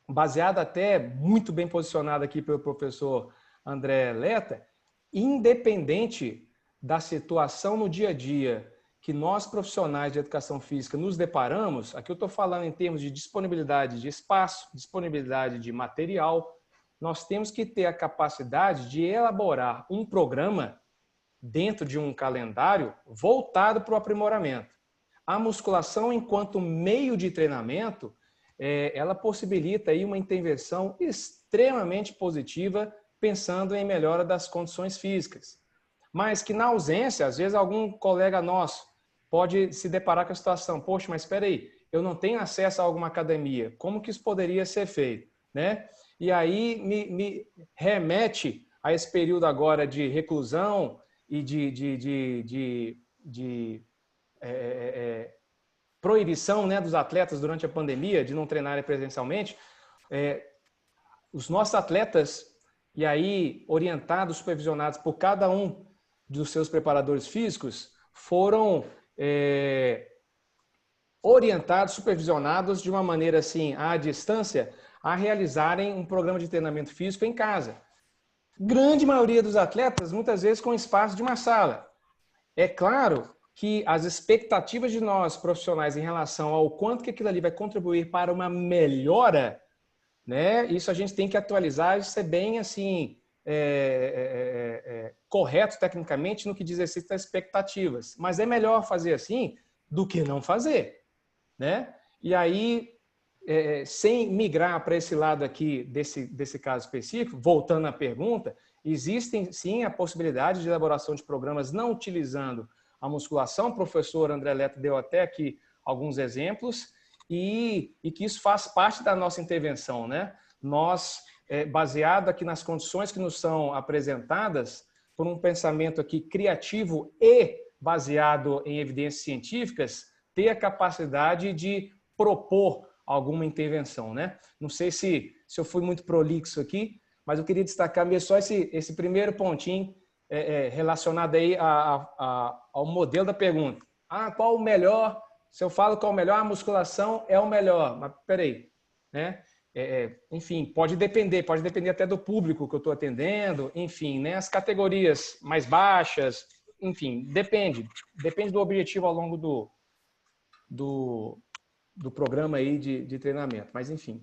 Speaker 3: baseado até muito bem posicionado aqui pelo professor André Letta, independente da situação no dia a dia que nós profissionais de educação física nos deparamos, aqui eu estou falando em termos de disponibilidade de espaço, disponibilidade de material, nós temos que ter a capacidade de elaborar um programa dentro de um calendário voltado para o aprimoramento. A musculação, enquanto meio de treinamento, ela possibilita aí uma intervenção extremamente positiva, pensando em melhora das condições físicas. Mas que na ausência, às vezes algum colega nosso pode se deparar com a situação, poxa, mas espera aí, eu não tenho acesso a alguma academia, como que isso poderia ser feito, né? E aí me remete a esse período agora de reclusão e de proibição, né, dos atletas durante a pandemia de não treinarem presencialmente. Os nossos atletas, e aí orientados, supervisionados por cada um dos seus preparadores físicos, foram orientados, supervisionados de uma maneira assim, à distância, a realizarem um programa de treinamento físico em casa. Grande maioria dos atletas, muitas vezes com espaço de uma sala. É claro que as expectativas de nós, profissionais, em relação ao quanto que aquilo ali vai contribuir para uma melhora né? Isso a gente tem que atualizar e ser bem assim correto tecnicamente no que diz respeito às expectativas. Mas é melhor fazer assim do que não fazer, né? E aí, sem migrar para esse lado aqui desse caso específico, voltando à pergunta, existem sim a possibilidade de elaboração de programas não utilizando a musculação. O professor André Leto deu até aqui alguns exemplos, e que isso faz parte da nossa intervenção, né? Nós, baseado aqui nas condições que nos são apresentadas, por um pensamento aqui criativo e baseado em evidências científicas, ter a capacidade de propor alguma intervenção, né? Não sei se eu fui muito prolixo aqui, mas eu queria destacar mesmo só esse primeiro pontinho relacionado aí ao modelo da pergunta. Qual o melhor? Se eu falo qual o melhor, a musculação é o melhor. Mas peraí, né? Enfim, pode depender até do público que eu estou atendendo, enfim, né? As categorias mais baixas, enfim, depende do objetivo ao longo do programa aí de treinamento, mas enfim.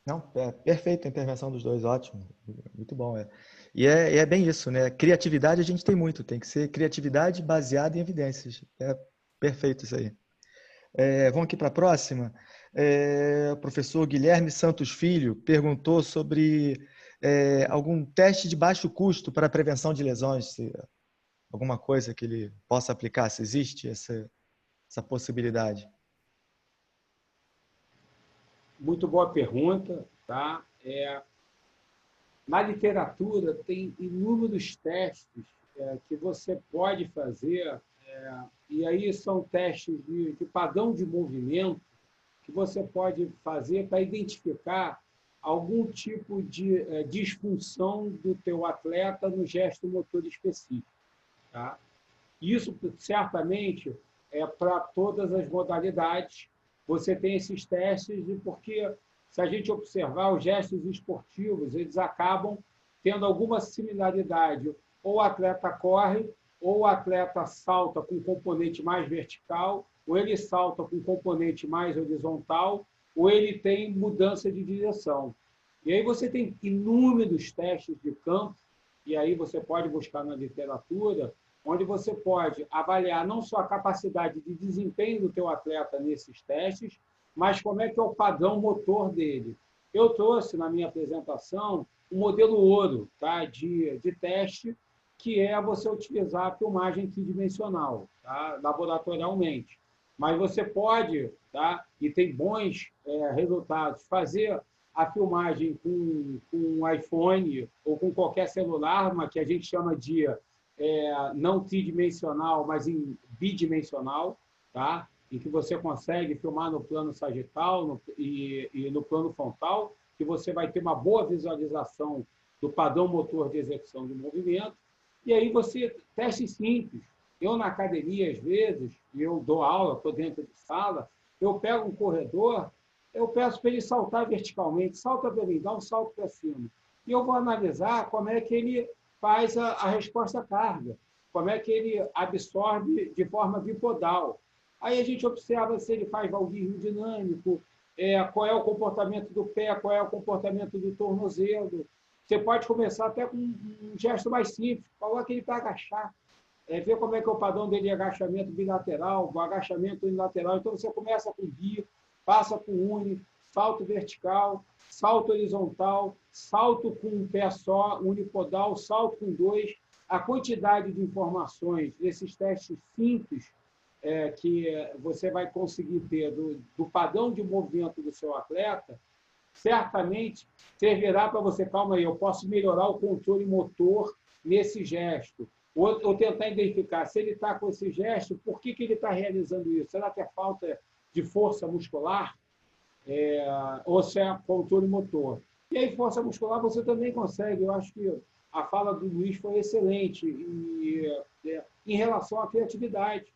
Speaker 1: Não, perfeita a intervenção dos dois, ótimo, muito bom. E é bem isso, né? Criatividade a gente tem muito, tem que ser criatividade baseada em evidências. É perfeito isso aí. Vamos aqui para a próxima. O professor Guilherme Santos Filho perguntou sobre algum teste de baixo custo para a prevenção de lesões, alguma coisa que ele possa aplicar, se existe essa possibilidade.
Speaker 2: Muito boa pergunta, tá? Na literatura tem inúmeros testes que você pode fazer, e aí são testes de padrão de movimento que você pode fazer para identificar algum tipo de disfunção do teu atleta no gesto motor específico, tá? Isso, certamente, é para todas as modalidades. Você tem esses testes, porque, se a gente observar, os gestos esportivos, eles acabam tendo alguma similaridade. Ou o atleta corre, ou o atleta salta com componente mais vertical, ou ele salta com componente mais horizontal, ou ele tem mudança de direção. E aí você tem inúmeros testes de campo, e aí você pode buscar na literatura, onde você pode avaliar não só a capacidade de desempenho do teu atleta nesses testes, mas como é que é o padrão motor dele. Eu trouxe na minha apresentação um modelo ouro, tá, de teste, que é você utilizar a filmagem tridimensional, tá, laboratorialmente. Mas você pode, tá, e tem bons resultados, fazer a filmagem com um iPhone ou com qualquer celular, mas que a gente chama de não tridimensional, mas em bidimensional, tá? Em que você consegue filmar no plano sagital e no plano frontal, que você vai ter uma boa visualização do padrão motor de execução do movimento. E aí você, testes simples. Eu, na academia, às vezes, eu dou aula, estou dentro de sala, eu pego um corredor, eu peço para ele saltar verticalmente, salta para mim, dá um salto para cima. E eu vou analisar como é que ele faz a resposta à carga, como é que ele absorve de forma bipodal. Aí a gente observa se ele faz valguismo dinâmico, qual é o comportamento do pé, qual é o comportamento do tornozelo. Você pode começar até com um gesto mais simples, coloca ele para agachar, ver como é que é o padrão dele de agachamento bilateral, o agachamento unilateral. Então você começa com bi, passa com uni, salto vertical, salto horizontal, salto com um pé só, unipodal, salto com dois. A quantidade de informações desses testes simples que você vai conseguir ter do padrão de movimento do seu atleta, certamente servirá para você, calma aí, eu posso melhorar o controle motor nesse gesto, ou tentar identificar se ele está com esse gesto, por que ele está realizando isso? Será que é falta de força muscular? Ou se é controle motor? E aí, força muscular você também consegue. Eu acho que a fala do Luiz foi excelente em relação à criatividade.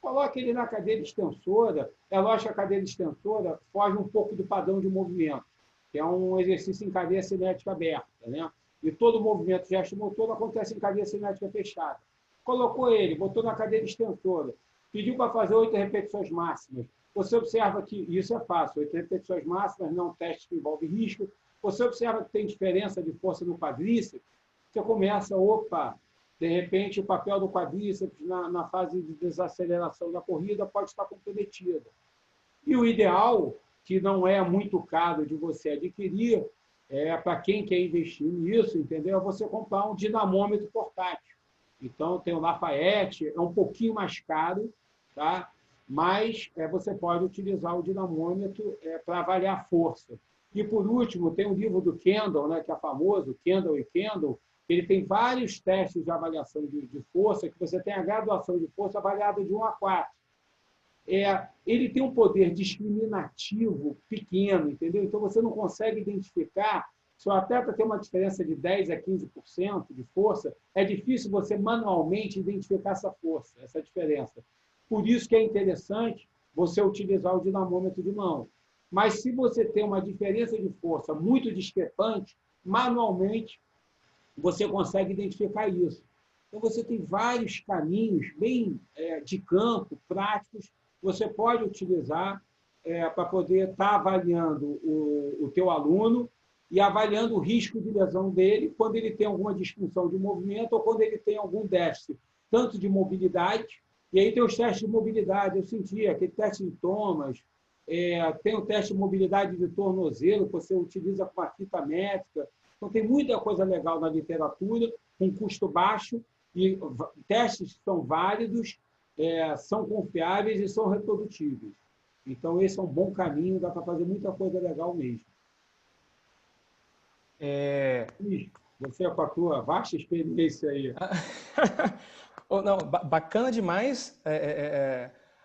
Speaker 2: Coloque ele na cadeira extensora. É lógico que a cadeira extensora foge um pouco do padrão de movimento, que é um exercício em cadeia cinética aberta, né? E todo movimento gesto motor acontece em cadeia cinética fechada. Colocou ele, botou na cadeira extensora. pediu para fazer 8 repetições máximas. Você observa que isso é fácil, 8 repetições máximas, não é um teste que envolve risco. Você observa que tem diferença de força no quadríceps, você começa, opa, de repente o papel do quadríceps na fase de desaceleração da corrida pode estar comprometido. E o ideal, que não é muito caro de você adquirir, para quem quer investir nisso, entendeu? É você comprar um dinamômetro portátil. Então, tem o Lafayette, é um pouquinho mais caro, tá? Mas você pode utilizar o dinamômetro para avaliar força. E, por último, tem um livro do Kendall, né, que é famoso, Kendall e Kendall, ele tem vários testes de avaliação de força, que você tem a graduação de força avaliada de 1 a 4. Ele tem um poder discriminativo pequeno, entendeu? Então, você não consegue identificar. Se o atleta tem uma diferença de 10% a 15% de força, é difícil você manualmente identificar essa força, essa diferença. Por isso que é interessante você utilizar o dinamômetro de mão. Mas se você tem uma diferença de força muito discrepante, manualmente você consegue identificar isso. Então, você tem vários caminhos bem de campo, práticos, você pode utilizar para poder estar avaliando o teu aluno e avaliando o risco de lesão dele quando ele tem alguma disfunção de movimento ou quando ele tem algum déficit, tanto de mobilidade, e aí tem os testes de mobilidade, eu senti, aquele teste de Thomas, tem o teste de mobilidade de tornozelo, que você utiliza com a fita métrica. Então, tem muita coisa legal na literatura, com custo baixo, e testes que são válidos, são confiáveis e são reprodutíveis. Então, esse é um bom caminho, dá para fazer muita coisa legal mesmo. Você, com a tua vasta experiência aí.
Speaker 3: Não, bacana demais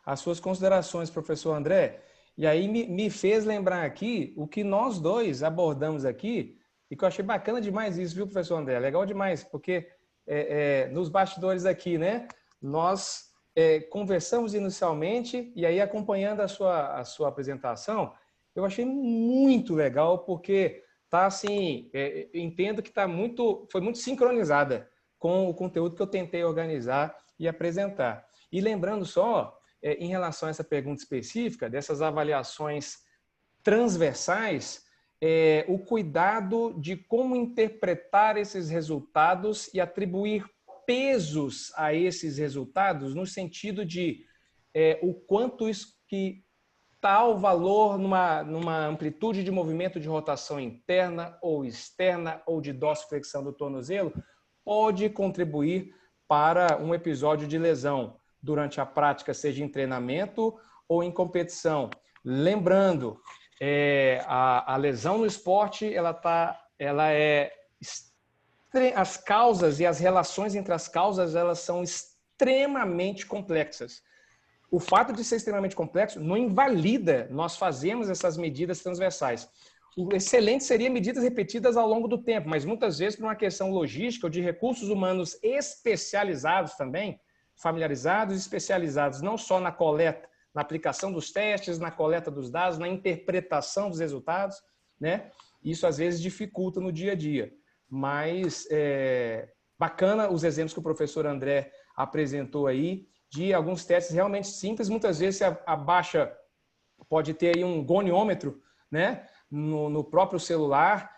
Speaker 3: as suas considerações, professor André. E aí me fez lembrar aqui o que nós dois abordamos aqui, e que eu achei bacana demais isso, viu, professor André? Legal demais, porque nos bastidores aqui, né, nós conversamos inicialmente, e aí acompanhando a sua apresentação, eu achei muito legal, porque tá assim, entendo que foi muito sincronizada com o conteúdo que eu tentei organizar e apresentar. E lembrando só, em relação a essa pergunta específica, dessas avaliações transversais, o cuidado de como interpretar esses resultados e atribuir pesos a esses resultados, no sentido de o quanto isso que tal valor numa amplitude de movimento de rotação interna ou externa ou de dorsiflexão do tornozelo pode contribuir para um episódio de lesão durante a prática, seja em treinamento ou em competição. Lembrando, a lesão no esporte, as causas e as relações entre as causas, elas são extremamente complexas. O fato de ser extremamente complexo não invalida nós fazemos essas medidas transversais. O excelente seria medidas repetidas ao longo do tempo, mas muitas vezes por uma questão logística ou de recursos humanos especializados também, familiarizados e especializados, não só na coleta, na aplicação dos testes, na coleta dos dados, na interpretação dos resultados, né? Isso às vezes dificulta no dia a dia. Mas bacana os exemplos que o professor André apresentou aí, de alguns testes realmente simples. Muitas vezes a baixa pode ter aí um goniômetro, né, no próprio celular,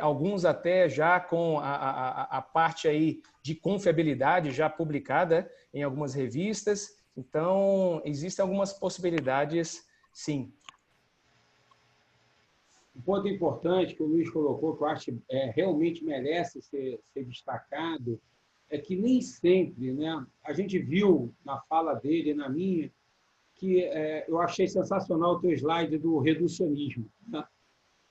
Speaker 3: alguns até já com a parte aí de confiabilidade já publicada em algumas revistas. Então, existem algumas possibilidades, sim.
Speaker 2: Um ponto importante que o Luiz colocou, que eu acho que realmente merece ser destacado, é que nem sempre, né, a gente viu na fala dele e na minha, que eu achei sensacional o teu slide do reducionismo, né?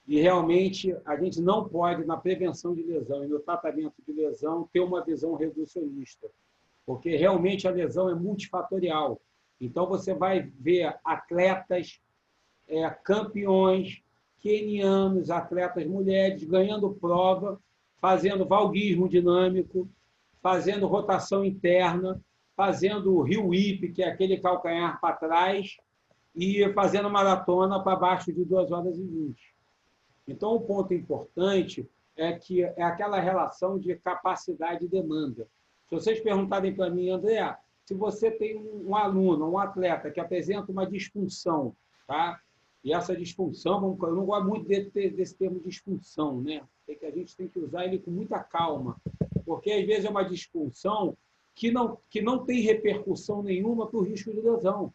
Speaker 2: E realmente a gente não pode, na prevenção de lesão e no tratamento de lesão, ter uma visão reducionista, porque realmente a lesão é multifatorial. Então, você vai ver atletas, campeões, quenianos, atletas mulheres, ganhando prova, fazendo valguismo dinâmico, fazendo rotação interna, fazendo o heel whip, que é aquele calcanhar para trás, e fazendo maratona para baixo de 2 horas e 20. Então, o ponto importante é que é aquela relação de capacidade e demanda. Se vocês perguntarem para mim, André, se você tem um aluno, um atleta que apresenta uma disfunção, tá? E essa disfunção, eu não gosto muito desse termo disfunção, né? A gente tem que usar ele com muita calma, porque às vezes é uma disfunção que não tem repercussão nenhuma para o risco de lesão.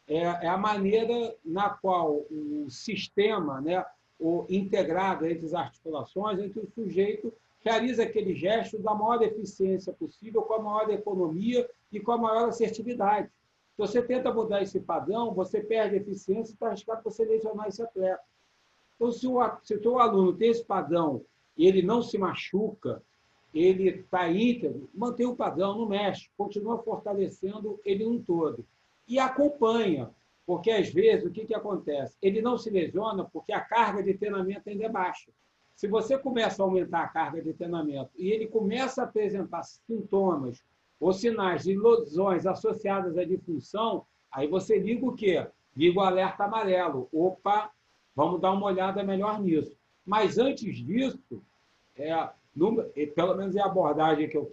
Speaker 2: É a maneira na qual o sistema, né, o integrado entre as articulações, entre o sujeito, realiza aquele gesto da maior eficiência possível, com a maior economia e com a maior assertividade. Se você tenta mudar esse padrão, você perde eficiência e está arriscado você lesionar esse atleta. Então, se o teu aluno tem esse padrão e ele não se machuca, ele está íntegro, mantém o padrão, não mexe, continua fortalecendo ele um todo. E acompanha, porque às vezes o que acontece? Ele não se lesiona porque a carga de treinamento ainda é baixa. Se você começa a aumentar a carga de treinamento e ele começa a apresentar sintomas ou sinais de lesões associadas à disfunção, aí você liga o quê? Liga o alerta amarelo. Opa, vamos dar uma olhada melhor nisso. Mas antes disso, pelo menos é a abordagem que eu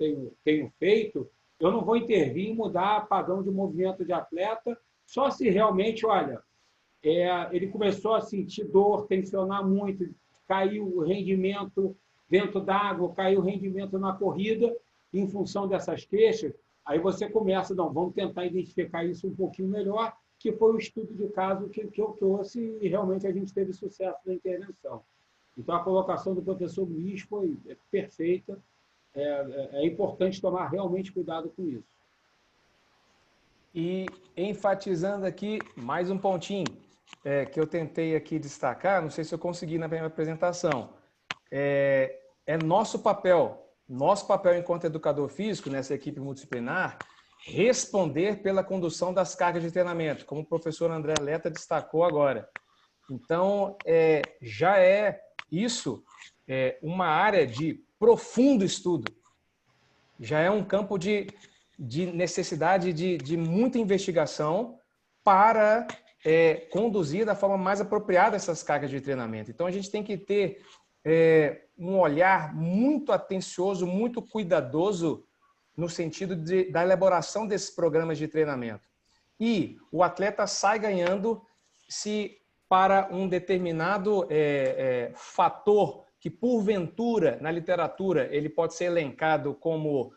Speaker 2: tenho feito, eu não vou intervir em mudar padrão de movimento de atleta, só se realmente, olha, ele começou a sentir dor, tensionar muito, caiu o rendimento dentro d'água, caiu o rendimento na corrida, em função dessas queixas, aí você começa, não, vamos tentar identificar isso um pouquinho melhor, que foi o estudo de caso que eu trouxe e realmente a gente teve sucesso na intervenção. Então, a colocação do professor Luiz foi perfeita. É importante tomar realmente cuidado com isso.
Speaker 3: E enfatizando aqui mais um pontinho que eu tentei aqui destacar, não sei se eu consegui na minha apresentação, é nosso papel enquanto educador físico, nessa equipe multidisciplinar, responder pela condução das cargas de treinamento, como o professor André Leta destacou agora. Então, já isso uma área de profundo estudo. Já é um campo de necessidade de muita investigação para conduzir da forma mais apropriada essas cargas de treinamento. Então, a gente tem que ter um olhar muito atencioso, muito cuidadoso no sentido da elaboração desses programas de treinamento. E o atleta sai ganhando se para um determinado fator que, porventura, na literatura, ele pode ser elencado como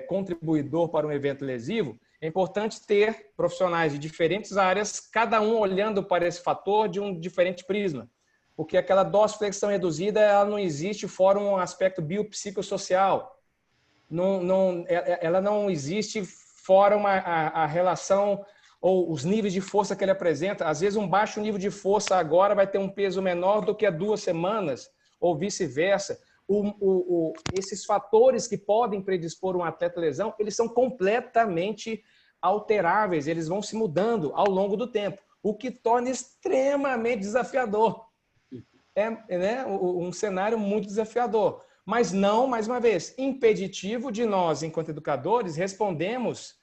Speaker 3: contribuidor para um evento lesivo, é importante ter profissionais de diferentes áreas, cada um olhando para esse fator de um diferente prisma. Porque aquela dorsiflexão reduzida ela não existe fora um aspecto biopsicossocial. Ela não existe fora a relação ou os níveis de força que ele apresenta. Às vezes, um baixo nível de força agora vai ter um peso menor do que há 2 semanas, ou vice-versa. Esses fatores que podem predispor um atleta à lesão, eles são completamente alteráveis, eles vão se mudando ao longo do tempo, o que torna extremamente desafiador. Um cenário muito desafiador, mas não, mais uma vez, impeditivo de nós, enquanto educadores, respondermos,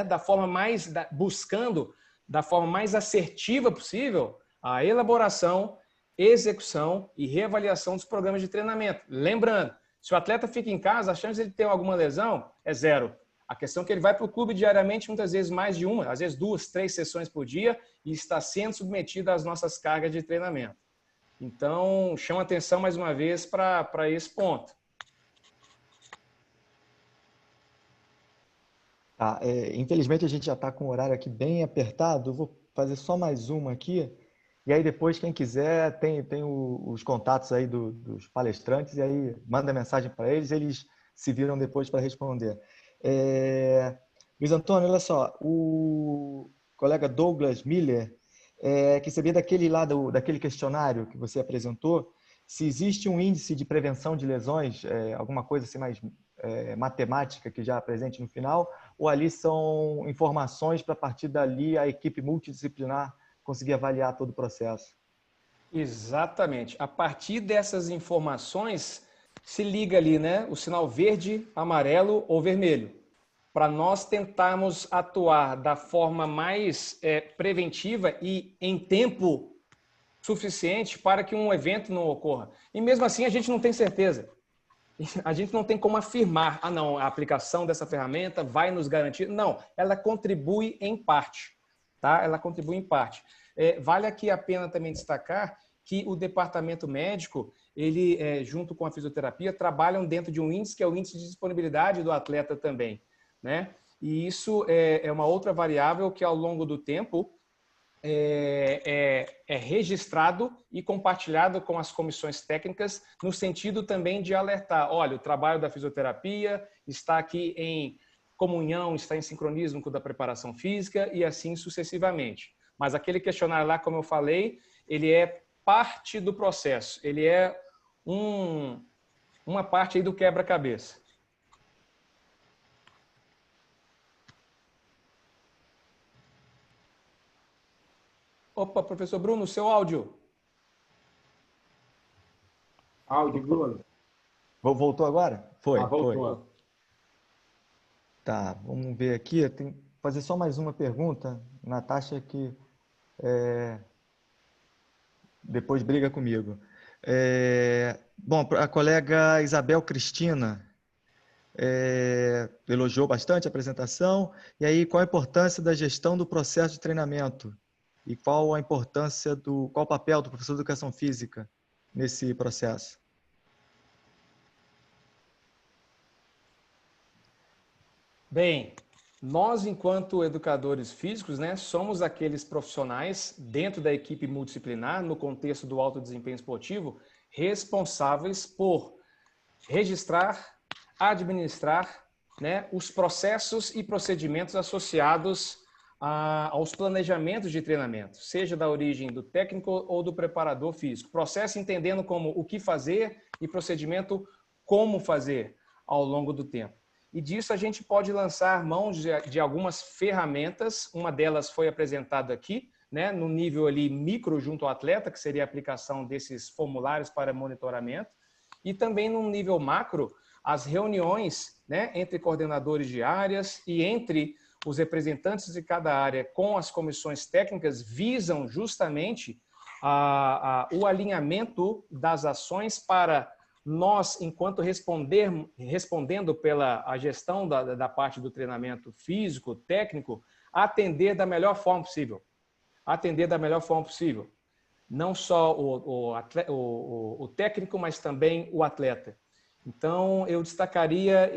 Speaker 3: da forma mais, buscando da forma mais assertiva possível a elaboração, execução e reavaliação dos programas de treinamento. Lembrando, se o atleta fica em casa, a chance de ele ter alguma lesão é 0. A questão é que ele vai para o clube diariamente, muitas vezes mais de uma, às vezes 2, 3 sessões por dia e está sendo submetido às nossas cargas de treinamento. Então, chama atenção mais uma vez para esse ponto.
Speaker 1: Tá, infelizmente a gente já está com o horário aqui bem apertado, eu vou fazer só mais uma aqui, e aí depois quem quiser tem os contatos aí dos palestrantes, e aí manda mensagem para eles se viram depois para responder. Luiz Antônio, olha só, o colega Douglas Miller quer saber daquele questionário que você apresentou, se existe um índice de prevenção de lesões, alguma coisa assim mais matemática que já presente no final, ou ali são informações para a partir dali a equipe multidisciplinar conseguir avaliar todo o processo?
Speaker 3: Exatamente. A partir dessas informações se liga ali, né, o sinal verde, amarelo ou vermelho, para nós tentarmos atuar da forma mais preventiva e em tempo suficiente para que um evento não ocorra. E mesmo assim a gente não tem certeza. A gente não tem como afirmar, não, a aplicação dessa ferramenta vai nos garantir. Não, ela contribui em parte, tá? Ela contribui em parte. Vale aqui a pena também destacar que o departamento médico, ele, junto com a fisioterapia, trabalham dentro de um índice que é o índice de disponibilidade do atleta também, né? E isso é uma outra variável que, ao longo do tempo, é registrado e compartilhado com as comissões técnicas, no sentido também de alertar, olha, o trabalho da fisioterapia está aqui em comunhão, está em sincronismo com o da preparação física e assim sucessivamente. Mas aquele questionário lá, como eu falei, ele é parte do processo, ele é uma parte aí do quebra-cabeça. Opa, professor Bruno, seu áudio.
Speaker 2: Áudio, Bruno.
Speaker 1: Voltou agora? Foi,
Speaker 2: voltou.
Speaker 1: Foi. Tá, vamos ver aqui. Eu tenho que fazer só mais uma pergunta. Natasha que depois briga comigo. Bom, a colega Isabel Cristina elogiou bastante a apresentação. E aí, qual a importância da gestão do processo de treinamento? E qual a importância qual o papel do professor de educação física nesse processo?
Speaker 3: Bem, nós, enquanto educadores físicos, né, somos aqueles profissionais dentro da equipe multidisciplinar, no contexto do alto desempenho esportivo, responsáveis por registrar, administrar, né, os processos e procedimentos associados aos planejamentos de treinamento, seja da origem do técnico ou do preparador físico. Processo entendendo como o que fazer e procedimento como fazer ao longo do tempo. E disso a gente pode lançar mão de algumas ferramentas, uma delas foi apresentada aqui, né, no nível ali micro junto ao atleta, que seria a aplicação desses formulários para monitoramento, e também no nível macro, as reuniões, né, entre coordenadores de áreas e entre os representantes de cada área com as comissões técnicas visam justamente o alinhamento das ações para nós, enquanto respondendo pela a gestão da parte do treinamento físico, técnico, atender da melhor forma possível. Atender da melhor forma possível. Não só o técnico, mas também o atleta. Então, eu destacaria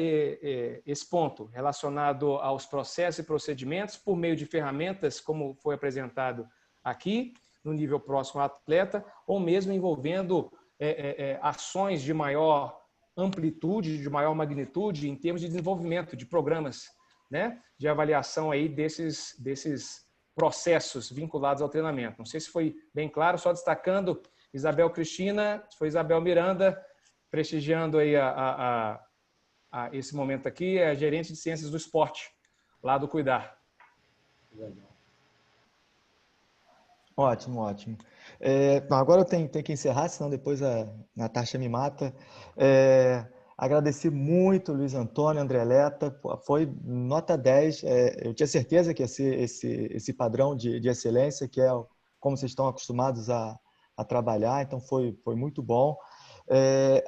Speaker 3: esse ponto relacionado aos processos e procedimentos por meio de ferramentas, como foi apresentado aqui, no nível próximo ao atleta, ou mesmo envolvendo ações de maior amplitude, de maior magnitude, em termos de desenvolvimento de programas, né, de avaliação aí desses processos vinculados ao treinamento. Não sei se foi bem claro, só destacando Isabel Cristina, foi Isabel Miranda, prestigiando aí esse momento aqui, é a gerente de ciências do esporte, lá do Cuidar.
Speaker 1: Ótimo, ótimo. Agora eu tenho que encerrar, senão depois a Natasha me mata. Agradecer muito Luiz Antônio, André Leta, foi nota 10. Eu tinha certeza que ia ser esse padrão de excelência, que é como vocês estão acostumados a trabalhar, então foi muito bom.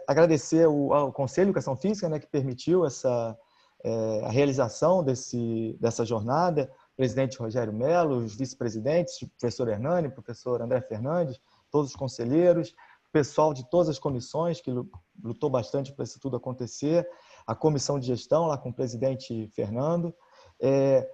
Speaker 1: Agradecer ao Conselho de Educação Física, né, que permitiu a realização dessa jornada, o presidente Rogério Mello, os vice-presidentes, o professor Hernani, o professor André Fernandes, todos os conselheiros, o pessoal de todas as comissões que lutou bastante para isso tudo acontecer, a comissão de gestão lá com o presidente Fernando,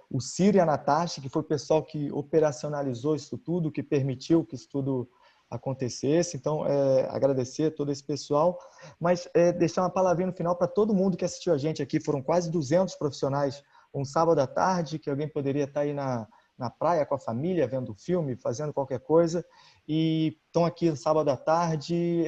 Speaker 1: o Ciro e a Natasha, que foi o pessoal que operacionalizou isso tudo, que permitiu que isso tudo acontecesse. Então, agradecer a todo esse pessoal, mas deixar uma palavrinha no final para todo mundo que assistiu a gente aqui. Foram quase 200 profissionais um sábado à tarde, que alguém poderia estar aí na praia com a família, vendo filme, fazendo qualquer coisa, e estão aqui no sábado à tarde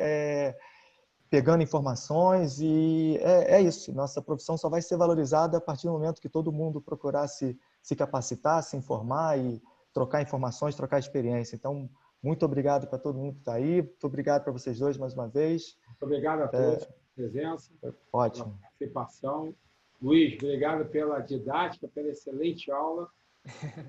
Speaker 1: pegando informações, e é isso. Nossa profissão só vai ser valorizada a partir do momento que todo mundo procurar se capacitar, se informar e trocar informações, trocar experiência. Então, muito obrigado para todo mundo que está aí. Muito obrigado para vocês dois mais uma vez.
Speaker 2: Muito obrigado a todos pela presença,
Speaker 1: ótimo,
Speaker 2: pela participação. Luiz, obrigado pela didática, pela excelente aula.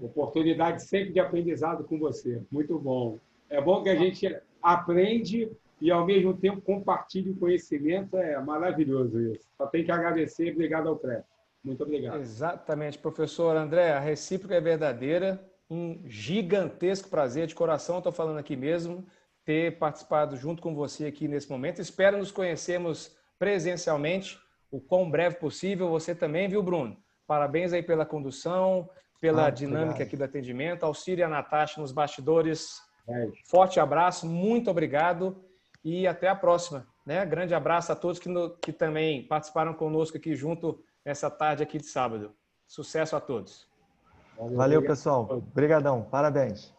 Speaker 2: Oportunidade sempre de aprendizado com você. Muito bom. É bom que a gente aprende e, ao mesmo tempo, compartilhe o conhecimento. É maravilhoso isso. Só tem que agradecer. Obrigado ao CREF. Muito obrigado.
Speaker 3: Exatamente, professor André. A recíproca é verdadeira. Um gigantesco prazer, de coração, estou falando aqui mesmo, ter participado junto com você aqui nesse momento. Espero nos conhecermos presencialmente o quão breve possível. Você também, viu, Bruno? Parabéns aí pela condução, pela dinâmica
Speaker 1: obrigado.
Speaker 3: aqui do atendimento. Auxílio a Natasha nos bastidores. Forte abraço, muito obrigado e até a próxima. Né? Grande abraço a todos que também participaram conosco aqui junto nessa tarde aqui de sábado. Sucesso a todos.
Speaker 1: Valeu, pessoal. Obrigadão. Parabéns.